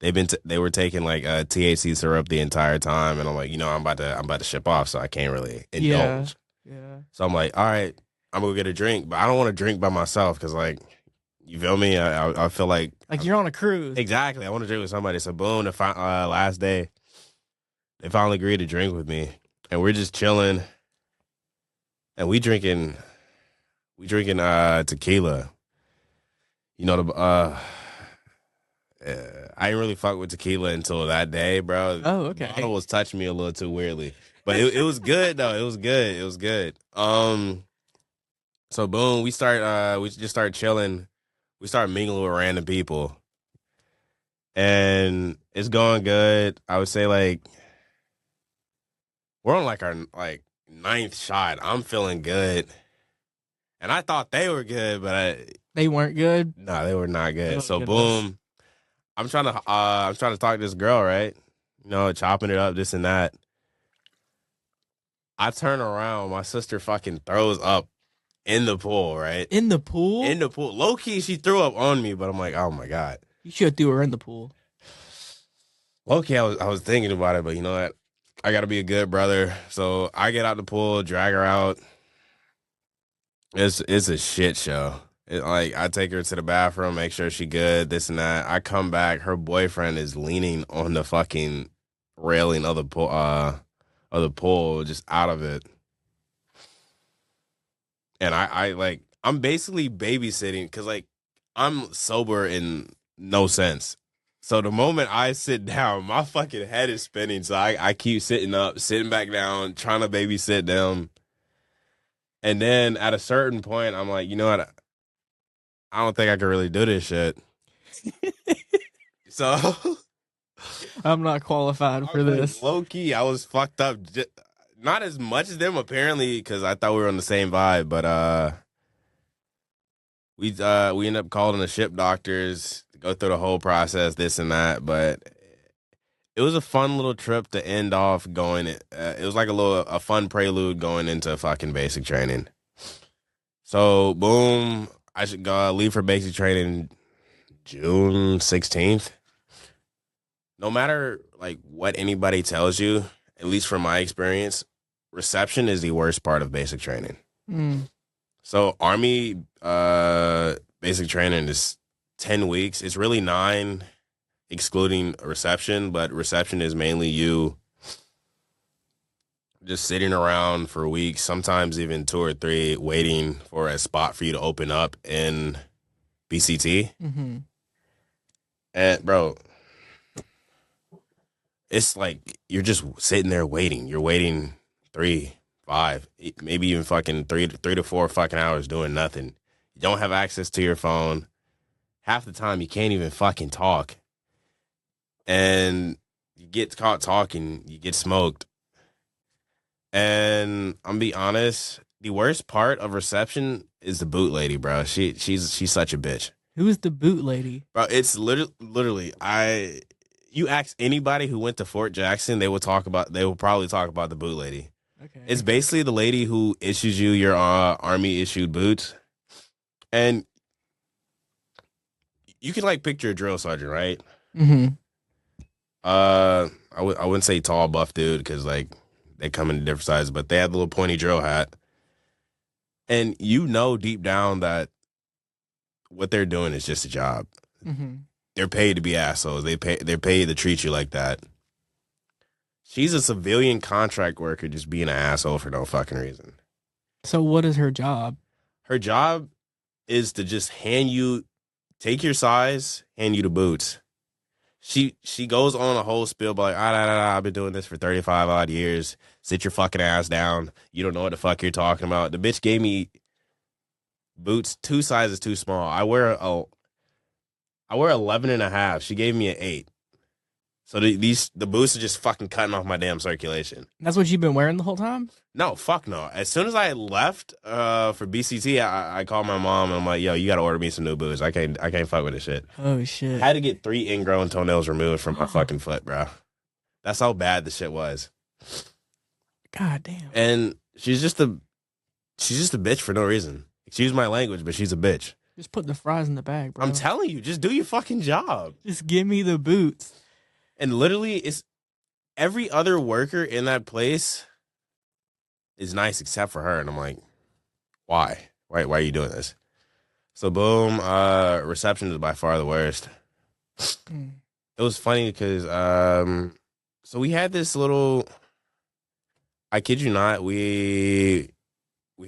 They were taking like THC syrup the entire time, and I'm like, I'm about to ship off, so I can't really Yeah. indulge. Yeah. So I'm like, all right, I'm gonna get a drink, but I don't want to drink by myself because like, you feel me? I feel like Like you're on a cruise. exactly. I want to drink with somebody. So boom, last day, they finally agreed to drink with me, and we're just chilling, and we drinking tequila. You know the I didn't really fuck with tequila until that day, bro. Oh, The okay. bottle was touching me a little too weirdly, but it was good though. It was good. It was good. So boom, we just start chilling. We start mingling with random people, and it's going good. I would say like we're on like our like ninth shot. I'm feeling good, and I thought they were good, but They weren't good. no, they were not good. Oh, So goodness. boom, I'm trying to talk to this girl, right? Chopping it up, this and that. I turn around, my sister fucking throws up in the pool, right? In the pool? In the pool. Low key, she threw up on me, but I'm like, oh my God. You should have threw her in the pool. Low key, I was thinking about it, but you know what? I gotta be a good brother. So I get out the pool, drag her out. It's a shit show. Like I take her to the bathroom, make sure she good, this and that. I come back, her boyfriend is leaning on the fucking railing of the pool, just out of it. And I like I'm basically babysitting because like I'm sober in no sense. So the moment I sit down, my fucking head is spinning. So I keep sitting up, sitting back down, trying to babysit them. And then at a certain point, I'm like, you know what? I don't think I can really do this shit. So I'm not qualified for this. Low key, I was fucked up. Not as much as them apparently, because I thought we were on the same vibe. But we ended up calling the ship doctors to go through the whole process, this and that. But it was a fun little trip to end off going. It was like a fun prelude going into fucking basic training. So boom, I should go leave for basic training June 16th. No matter like what anybody tells you, at least from my experience, reception is the worst part of basic training. So Army basic training is 10 weeks. It's really 9 excluding reception, but reception is mainly you just sitting around for weeks, sometimes even 2 or 3, waiting for a spot for you to open up in BCT. Mm-hmm. And bro, it's like you're just sitting there waiting. You're waiting 3, 5, maybe even fucking 3 to 4 fucking hours doing nothing. You don't have access to your phone. Half the time you can't even fucking talk. And you get caught talking, you get smoked. And I'm be honest, the worst part of reception is the boot lady, bro. She's such a bitch. Who is the boot lady? Bro, it's literally you ask anybody who went to Fort Jackson, they will probably talk about the boot lady. Okay. It's basically the lady who issues you your Army issued boots. And you can like picture a drill sergeant, right? Mm-hmm. I wouldn't say tall, buff dude because like they come in different sizes, but they had the little pointy drill hat, and you know deep down that what they're doing is just a job. Mm-hmm. They're paid to be assholes. They're paid to treat you like that. She's a civilian contract worker just being an asshole for no fucking reason. So what is her job? Her job is to just take your size, hand you the boots. She goes on a whole spiel like, I've been doing this for 35 odd years. Sit your fucking ass down. You don't know what the fuck you're talking about. The bitch gave me boots 2 sizes too small. I wear 11 and a half. She gave me an 8. So the boots are just fucking cutting off my damn circulation. That's what you've been wearing the whole time? No, fuck no. As soon as I left for BCT, I called my mom and I'm like, yo, you gotta order me some new boots. I can't fuck with this shit. Oh shit. I had to get 3 ingrown toenails removed from my fucking foot, bro. That's how bad the shit was. God damn. And she's just a bitch for no reason. Excuse my language, but she's a bitch. Just put the fries in the bag, bro. I'm telling you, just do your fucking job. Just give me the boots. And literally, it's every other worker in that place is nice except for her. And I'm like, why? Why are you doing this? So boom, reception is by far the worst. It was funny because so we had this little, I kid you not, we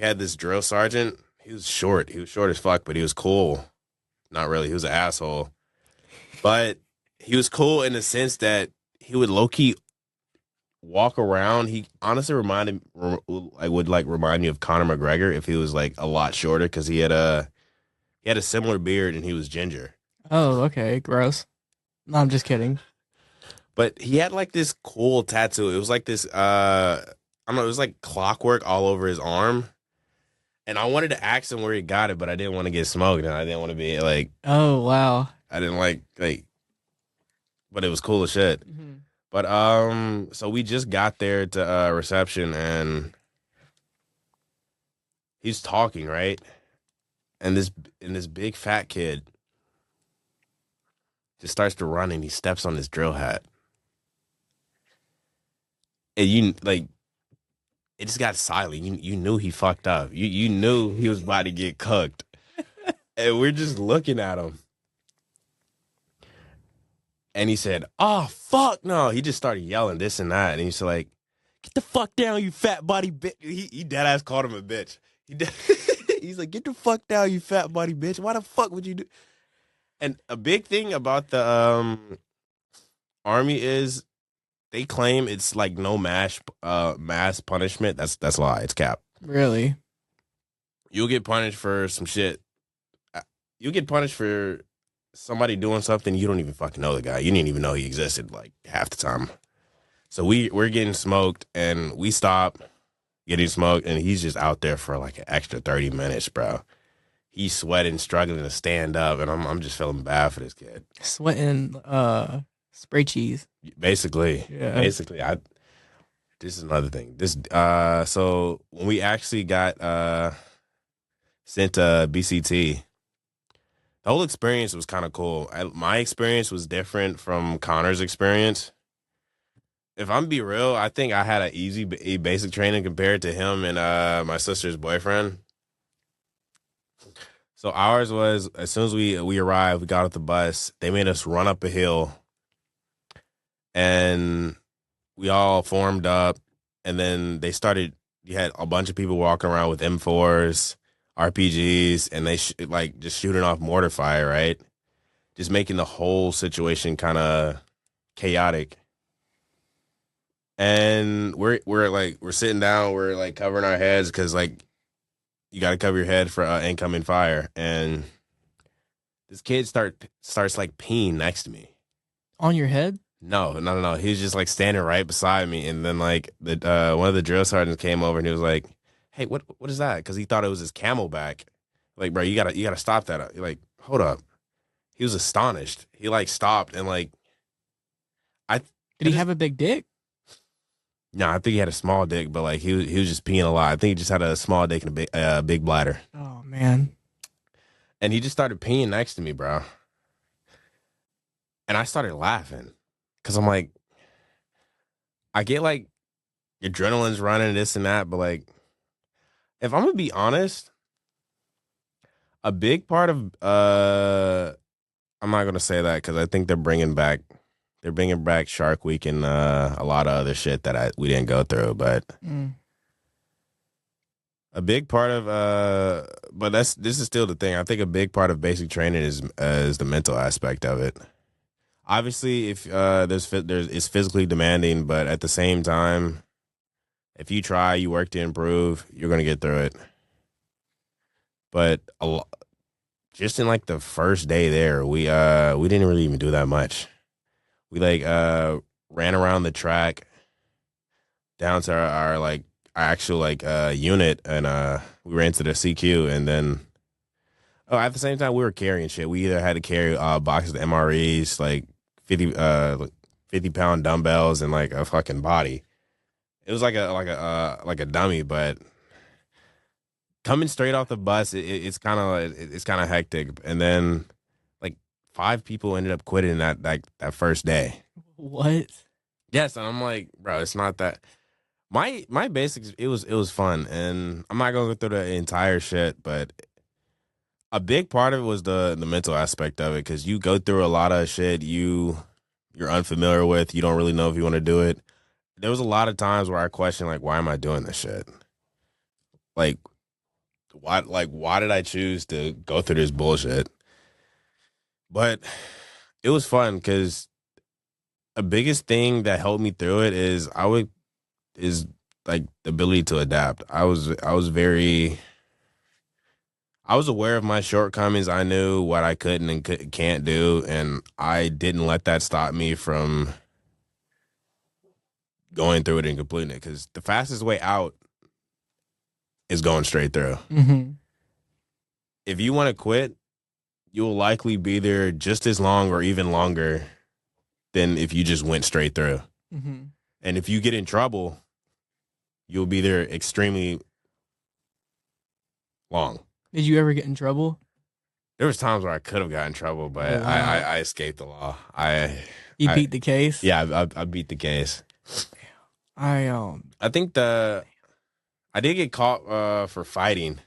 had this drill sergeant. He was short as fuck, but he was cool. Not really, he was an asshole. But he was cool in the sense that he would low-key walk around. He honestly would remind me of Conor McGregor if he was like a lot shorter because he had a similar beard and he was ginger. Oh, okay, gross. No, I'm just kidding. But he had like this cool tattoo. It was like this I don't know, it was like clockwork all over his arm. And I wanted to ask him where he got it, but I didn't want to get smoked and I didn't want to be like, oh wow. I didn't like but it was cool as shit. Mm-hmm. But so we just got there to reception and He's talking, right? And this big fat kid just starts to run and he steps on his drill hat. And you like it just got silent. You knew he fucked up. You knew he was about to get cooked. And we're just looking at him. And he said, "Oh fuck no." He just started yelling this and that. And he's like, "Get the fuck down, you fat body bitch." He dead ass called him a bitch. He's like, "Get the fuck down, you fat body bitch. Why the fuck would you do?" And a big thing about the army is they claim it's like no mass punishment. That's a lie. It's cap. Really? You'll get punished for some shit. You'll get punished for somebody doing something you don't even fucking know the guy. You didn't even know he existed like half the time. So we're getting smoked and we stop getting smoked and he's just out there for like an extra 30 minutes, bro. He's sweating, struggling to stand up, and I'm just feeling bad for this kid. Sweating spray cheese. Basically. Yeah. Basically, this is another thing. So when we actually got sent to BCT, the whole experience was kind of cool. My experience was different from Connor's experience. If I'm be real, I think I had a basic training compared to him and my sister's boyfriend. So ours was, as soon as we arrived, we got off the bus, they made us run up a hill and we all formed up, and then you had a bunch of people walking around with M4s, RPGs, and they just shooting off mortar fire, right? Just making the whole situation kind of chaotic. And we're sitting down, we're like covering our heads because like you got to cover your head for incoming fire. And this kid starts like peeing next to me. On your head? No. He was just like standing right beside me, and then like the one of the drill sergeants came over and he was like, "Hey, what is that?" Because he thought it was his Camelback. Like, bro, you gotta stop that. You're like, hold up. He was astonished. He like stopped and like, Did he have a big dick? No, I think he had a small dick, but like he was just peeing a lot. I think he just had a small dick and a big bladder. Oh man. And he just started peeing next to me, bro. And I started laughing because I'm like, I get like adrenaline's running, this and that, but like, if I'm gonna be honest, a big part of I'm not gonna say that because I think they're bringing back Shark Week and a lot of other shit that we didn't go through, but a big part of but this is still the thing. I think a big part of basic training is the mental aspect of it. Obviously, if it's physically demanding, but at the same time, if you try, you work to improve, you're gonna get through it. But just in like the first day there, we didn't really even do that much. We like ran around the track down to our actual unit, and we ran to the CQ, and then at the same time we were carrying shit. We either had to carry boxes of MREs, like 50-pound dumbbells, and like a fucking body. It was like a dummy, but coming straight off the bus, it's kind of hectic. And then like 5 people ended up quitting that first day. What? Yes, and I'm like, bro, it's not that. My basics, it was fun, and I'm not gonna go through the entire shit, but a big part of it was the mental aspect of it, because you go through a lot of shit you're unfamiliar with. You don't really know if you want to do it. There was a lot of times where I questioned, like, why am I doing this shit? Like, why did I choose to go through this bullshit? But it was fun because the biggest thing that helped me through it is like the ability to adapt. I was aware of my shortcomings. I knew what I couldn't and can't do, and I didn't let that stop me from going through it and completing it, because the fastest way out is going straight through. Mm-hmm. If you want to quit, you will likely be there just as long or even longer than if you just went straight through. Mm-hmm. And if you get in trouble, you'll be there extremely long. Did you ever get in trouble? There was times where I could have gotten in trouble, but Oh, wow. I escaped the law. You I beat the case? yeah, I beat the case. I I think I did get caught for fighting.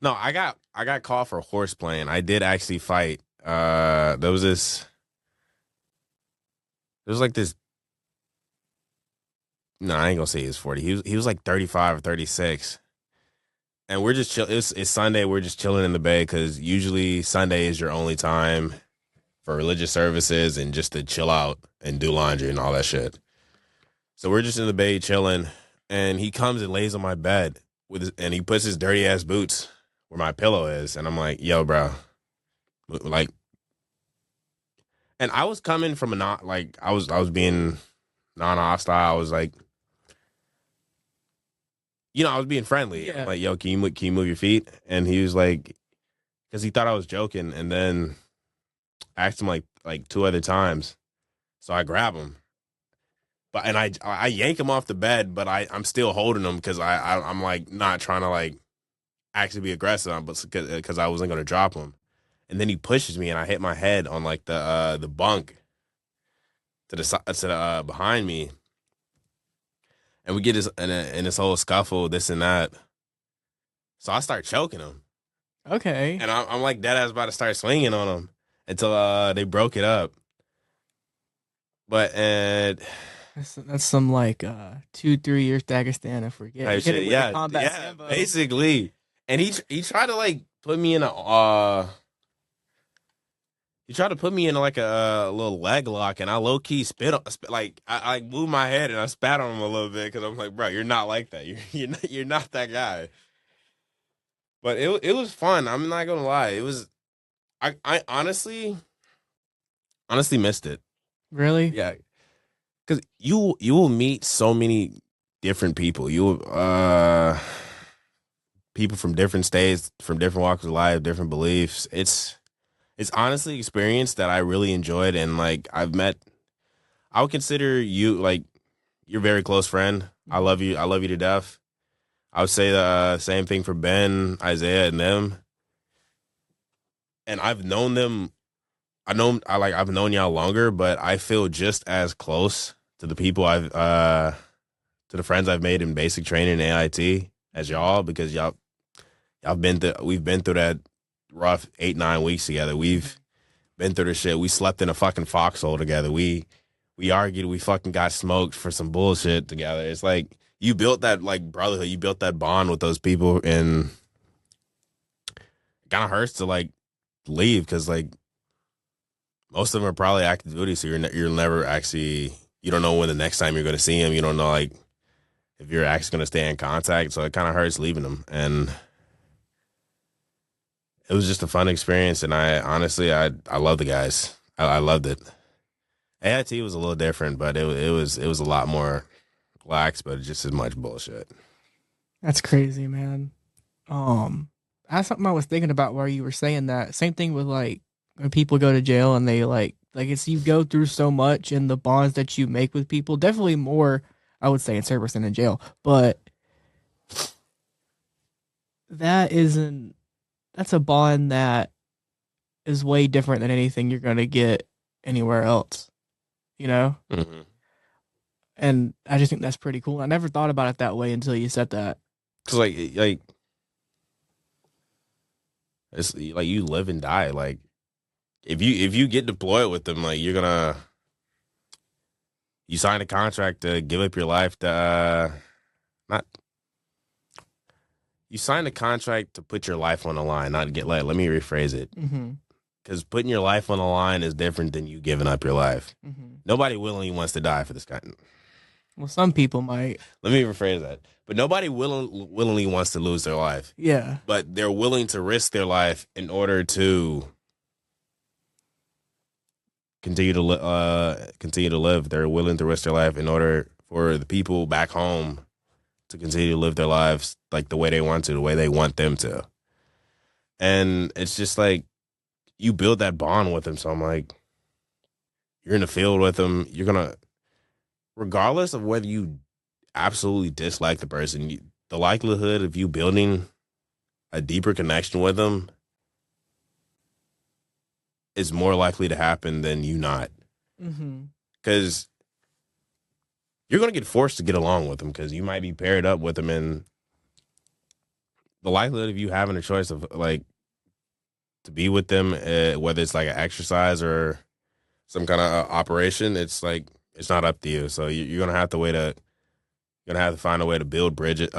No, I got caught for horse playing. I did actually fight. There was like this. No, I ain't gonna say he was 40. He was like 35 or 36. And we're just chill. It's Sunday. We're just chilling in the bay because usually Sunday is your only time for religious services and just to chill out and do laundry and all that shit. So we're just in the bay chilling, and he comes and lays on my bed and he puts his dirty ass boots where my pillow is, and I'm like, "Yo, bro," like, and I was coming from a not like I was being non-hostile. I was like, I was being friendly. Yeah. I'm like, "Yo, can you move your feet?" And he was like, because he thought I was joking, and then I asked him like two other times, so I grab him. But and I yank him off the bed, but I'm still holding him because I'm like not trying to like actually be aggressive, but because I wasn't gonna drop him. And then he pushes me, and I hit my head on like the bunk to the side to the behind me, and we get in this whole scuffle, this and that. So I start choking him, okay. and I'm like dead ass about to start swinging on him until they broke it up. But That's some like 2-3 years Dagestan, I forget. type Get it shit. with the Yeah, combat yeah, Sambo. basically. And he tried to like put me in a he tried to put me in like a little leg lock, and I low key like I moved my head and I spat on him a little bit because I'm like, bro, you're not like that. You're not that guy. But it was fun. I'm not gonna lie. It was I honestly missed it. Really? Yeah, because you will meet so many different people. You will people from different states, from different walks of life, different beliefs. It's honestly an experience that I really enjoyed, and like I would consider you like you're a very close friend. I love you. I love you to death. I would say the same thing for Ben, Isaiah, and them. And I've known them. I've known y'all longer, but I feel just as close to the people to the friends I've made in basic training and AIT as y'all, because we've been through that rough 8-9 weeks together. We've been through the shit. We slept in a fucking foxhole together. We argued. We fucking got smoked for some bullshit together. It's like you built that like brotherhood. You built that bond with those people, and it kind of hurts to like leave because like most of them are probably active duty, so you're never actually, you don't know when the next time you're going to see them. You don't know like if you're actually going to stay in contact. So it kind of hurts leaving them, and it was just a fun experience. And I honestly I love the guys. I loved it. AIT was a little different, but it was a lot more lax, but just as much bullshit. That's crazy, man. That's something I was thinking about while you were saying that. Same thing with like when people go to jail and they like it's you go through so much, and the bonds that you make with people, definitely more I would say in service than in jail. But that's a bond that is way different than anything you're gonna get anywhere else. You know? Mm-hmm. And I just think that's pretty cool. I never thought about it that way until you said that. Cause like it's like you live and die. Like if you get deployed with them, like you sign a contract to give up your life to not. You signed a contract to put your life on the line, not to get let. Let me rephrase it. Mm-hmm. Because putting your life on the line is different than you giving up your life. Mm-hmm. Nobody willingly wants to die for this guy. Well, some people might. Let me rephrase that. But nobody willingly wants to lose their life. Yeah. But they're willing to risk their life in order to continue to live. They're willing to risk their life in order for the people back home to continue to live their lives like the way they want to, the way they want them to. And it's just like you build that bond with them. So I'm like, you're in the field with them. You're going to, regardless of whether you absolutely dislike the person, the likelihood of you building a deeper connection with them is more likely to happen than you not. Mm-hmm. Because you're going to get forced to get along with them because you might be paired up with them, and the likelihood of you having a choice of like to be with them, whether it's like an exercise or some kind of operation, it's like it's not up to you. So you're gonna have to you're gonna have to find a way to build bridges,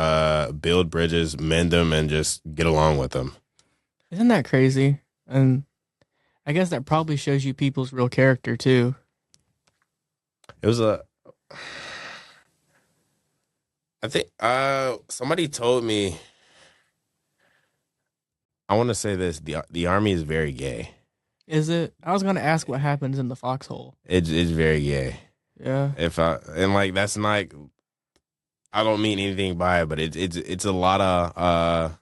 mend them, and just get along with them. Isn't that crazy? And I guess that probably shows you people's real character too. It was I think somebody told me. I want to say this: the army is very gay. Is it? I was gonna ask what happens in the foxhole. It's very gay. Yeah. And like that's not. I don't mean anything by it, but it's a lot of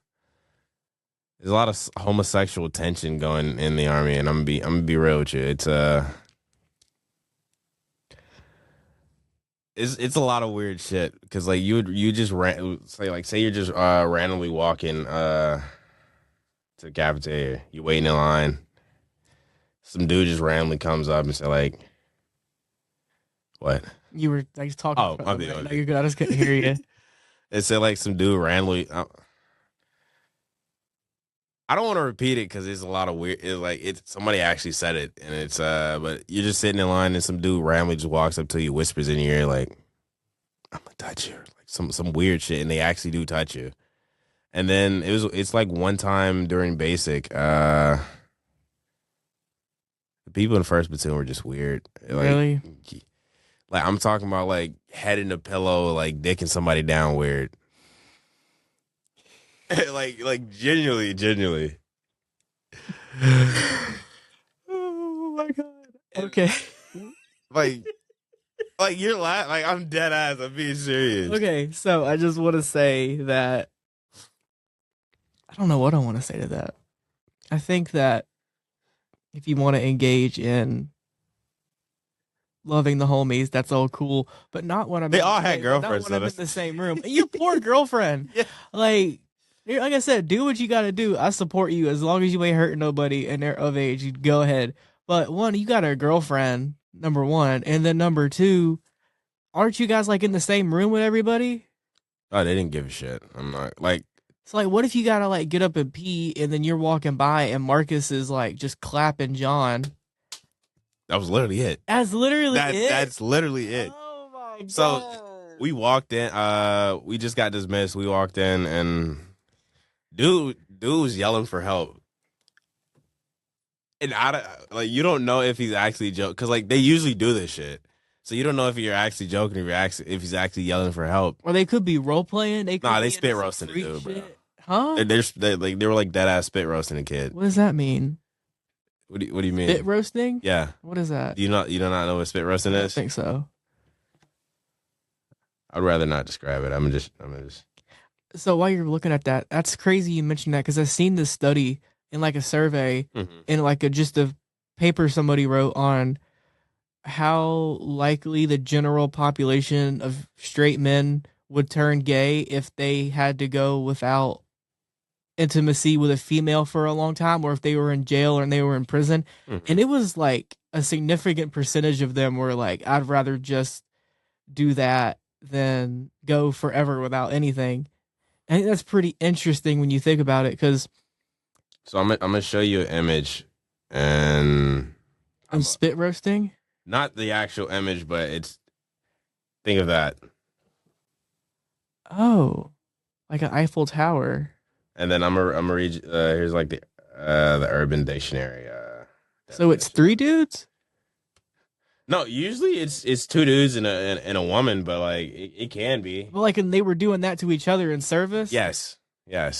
there's a lot of homosexual tension going in the army, and I'm gonna be real with you. It's a lot of weird shit because like you just say you're just randomly walking to the cafeteria, you waiting in line, some dude just randomly comes up and say like, what? You were like talking. Oh, my no, bad. you're good. I just couldn't hear you. It said like some dude randomly. I don't want to repeat it because it's a lot of weird. It's somebody actually said it, and it's but you're just sitting in line, and some dude randomly just walks up to you, whispers in your ear like, "I'm gonna touch you," like some weird shit, and they actually do touch you. And then it's like one time during basic, the people in the first platoon were just weird. Like, Really? Like I'm talking about like head in the pillow, like dicking somebody down weird. like genuinely. Oh my god. Okay. Like you're laughing. Like I'm dead ass. I'm being serious. Okay, so I just want to say that I don't know what I want to say to that. I think that if you want to engage in loving the homies, that's all cool, but not when I'm. They all had girlfriends. Not when I'm in the same room. Your poor girlfriend. Yeah. Like I said, do what you got to do. I support you as long as you ain't hurting nobody and they're of age. You go ahead. But one, you got a girlfriend. Number one, and then number two, aren't you guys like in the same room with everybody? Oh, they didn't give a shit. I'm not like. So like, what if you gotta like get up and pee, and then you're walking by, and Marcus is like just clapping John? That was literally it. That's literally it. That's literally it. Oh my god! So we walked in. We just got dismissed. We walked in, and dude was yelling for help. And you don't know if he's actually joking because like they usually do this shit. So you don't know if you're actually joking if he's actually yelling for help. Or they could be role playing. They spit roasting the dude, bro. Huh? They were like dead ass spit roasting a kid. What does that mean? What do you mean? Spit roasting? Yeah. What is that? You do not know what spit roasting is? I think so. I'd rather not describe it. I'm just. So while you're looking at that, that's crazy you mentioned that because I've seen this study in like a survey in like just a paper somebody wrote on how likely the general population of straight men would turn gay if they had to go without intimacy with a female for a long time, or if they were in jail or they were in prison. And it was like a significant percentage of them were like, I'd rather just do that than go forever without anything. I think that's pretty interesting when you think about it, because So I'm gonna show you an image, and I'm spit roasting. Not the actual image, but think of that. Oh, like an Eiffel Tower. And then I'm gonna read. Here's like the Urban Dictionary. So it's three dudes. No, usually it's two dudes and a woman, but like it can be. Well, like, and they were doing that to each other in service. Yes. Yeah.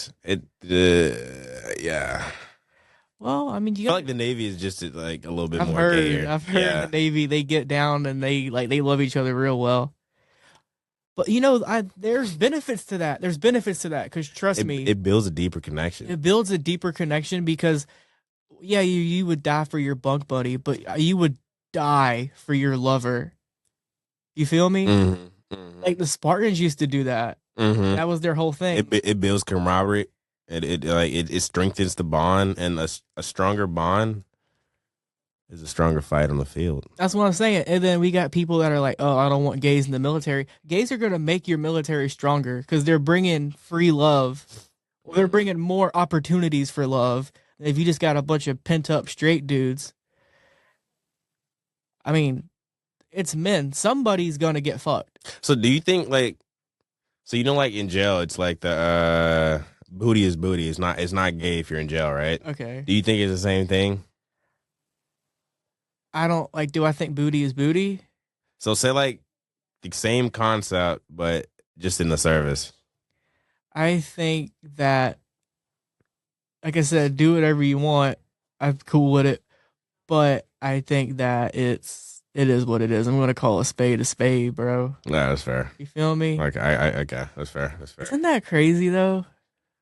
Well, I mean, I feel like the Navy is just like a little bit more I've gayer. heard the Navy, they get down and they love each other real well. But there's benefits to that. There's benefits to that because trust me, it builds a deeper connection. It builds a deeper connection because, yeah, you would die for your bunk buddy, but you would die for your lover. You feel me? Mm-hmm. Like the Spartans used to do that. Mm-hmm. That was their whole thing. It builds camaraderie. It strengthens the bond, and a stronger bond is a stronger fight on the field. That's what I'm saying. And then we got people that are like, oh, I don't want gays in the military. Gays are going to make your military stronger because they're bringing free love. They're bringing more opportunities for love. If you just got a bunch of pent up straight dudes, I mean, it's men. Somebody's going to get fucked. So do you think like, so you know, like in jail, it's like the booty is booty. It's not gay if you're in jail, right? Okay. Do you think it's the same thing? I don't like, do I think booty is booty? So say like the same concept, but just in the service. I think that, like I said, do whatever you want. I'm cool with it. But I think that it is what it is. I'm going to call a spade, bro. Yeah, that's fair. You feel me? Like okay, that's fair. That's fair. Isn't that crazy though?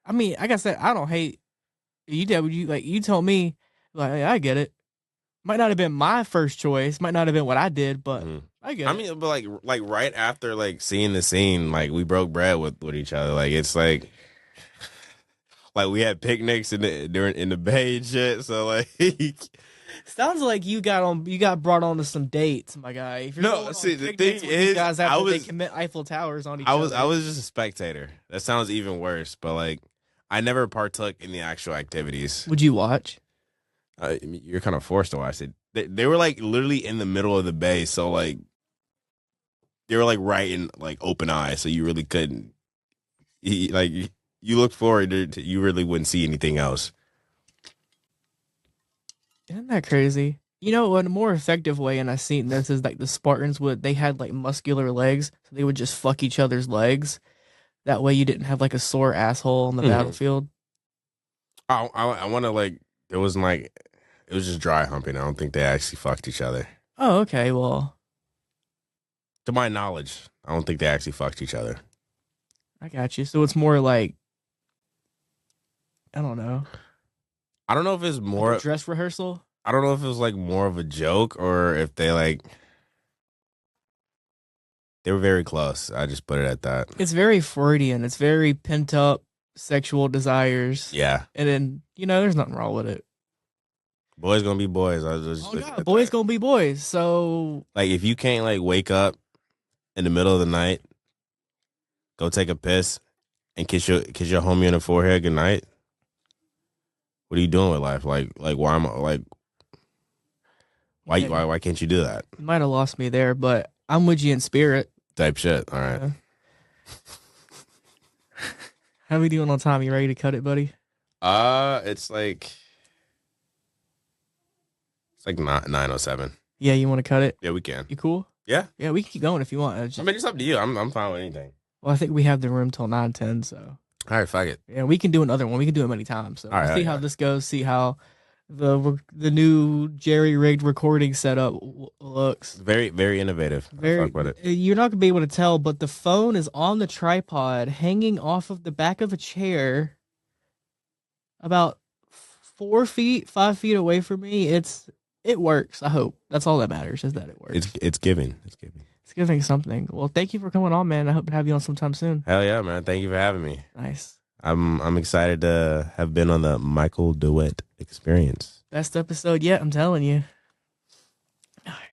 I mean, like I said, I don't hate you. Did what you like? You told me, like, hey, I get it. Might not have been my first choice. Might not have been what I did, but I get it. I mean, but like right after like seeing the scene, like we broke bread with each other. Like it's like we had picnics in the bay and shit. So like, sounds like you got brought on to some dates, my guy. If you're No, going on see, the picnics thing with these is, guys I after they was- commit Eiffel Towers on each other. I was just a spectator. That sounds even worse. But like, I never partook in the actual activities. Would you watch? I mean, you're kind of forced to watch it. They were like literally in the middle of the bay, so like they were like right in like open eye, so you really couldn't. Like you look forward to, you really wouldn't see anything else. Isn't that crazy? You know, a more effective way, and I've seen this, is like the Spartans they had like muscular legs, so they would just fuck each other's legs. That way you didn't have like a sore asshole on the battlefield. I want to like, it wasn't like, it was just dry humping. I don't think they actually fucked each other. Oh, okay. Well, To my knowledge, I don't think they actually fucked each other. I got you. So it's more like, I don't know, I don't know if it's more like a dress rehearsal. I don't know if it was like more of a joke or if they like, they were very close. I just put it at that. It's very Freudian. It's very pent up sexual desires. Yeah. And then, there's nothing wrong with it. Boys gonna be boys. I was just Oh, looking yeah, at boys that. gonna be boys. So, Like if you can't like wake up in the middle of the night, go take a piss, and kiss your homie on the forehead goodnight. What are you doing with life? Like why am I like why can't you do that? you might have lost me there, but I'm with you in spirit. Type shit. All right. Yeah. How we doing on time? You ready to cut it, buddy? It's like 9:07. Yeah, you want to cut it? Yeah, we can. You cool? Yeah. Yeah, we can keep going if you want. I mean, it's up to you. I'm fine with anything. Well, I think we have the room till 9:10, so All right, fuck it. yeah, we can do another one. We can do it many times. So All right, we'll see how this goes. See how the new jerry rigged recording setup looks. Very, very innovative. Very. Fuck with it. You're not gonna be able to tell, but the phone is on the tripod, hanging off of the back of a chair, about 5 feet away from me. It works. I hope that's all that matters is that it works. It's giving. It's giving. It's giving something. Well, thank you for coming on, man. I hope to have you on sometime soon. Hell yeah, man. Thank you for having me. Nice. I'm excited to have been on the Michael DeWitt experience. Best episode yet, I'm telling you.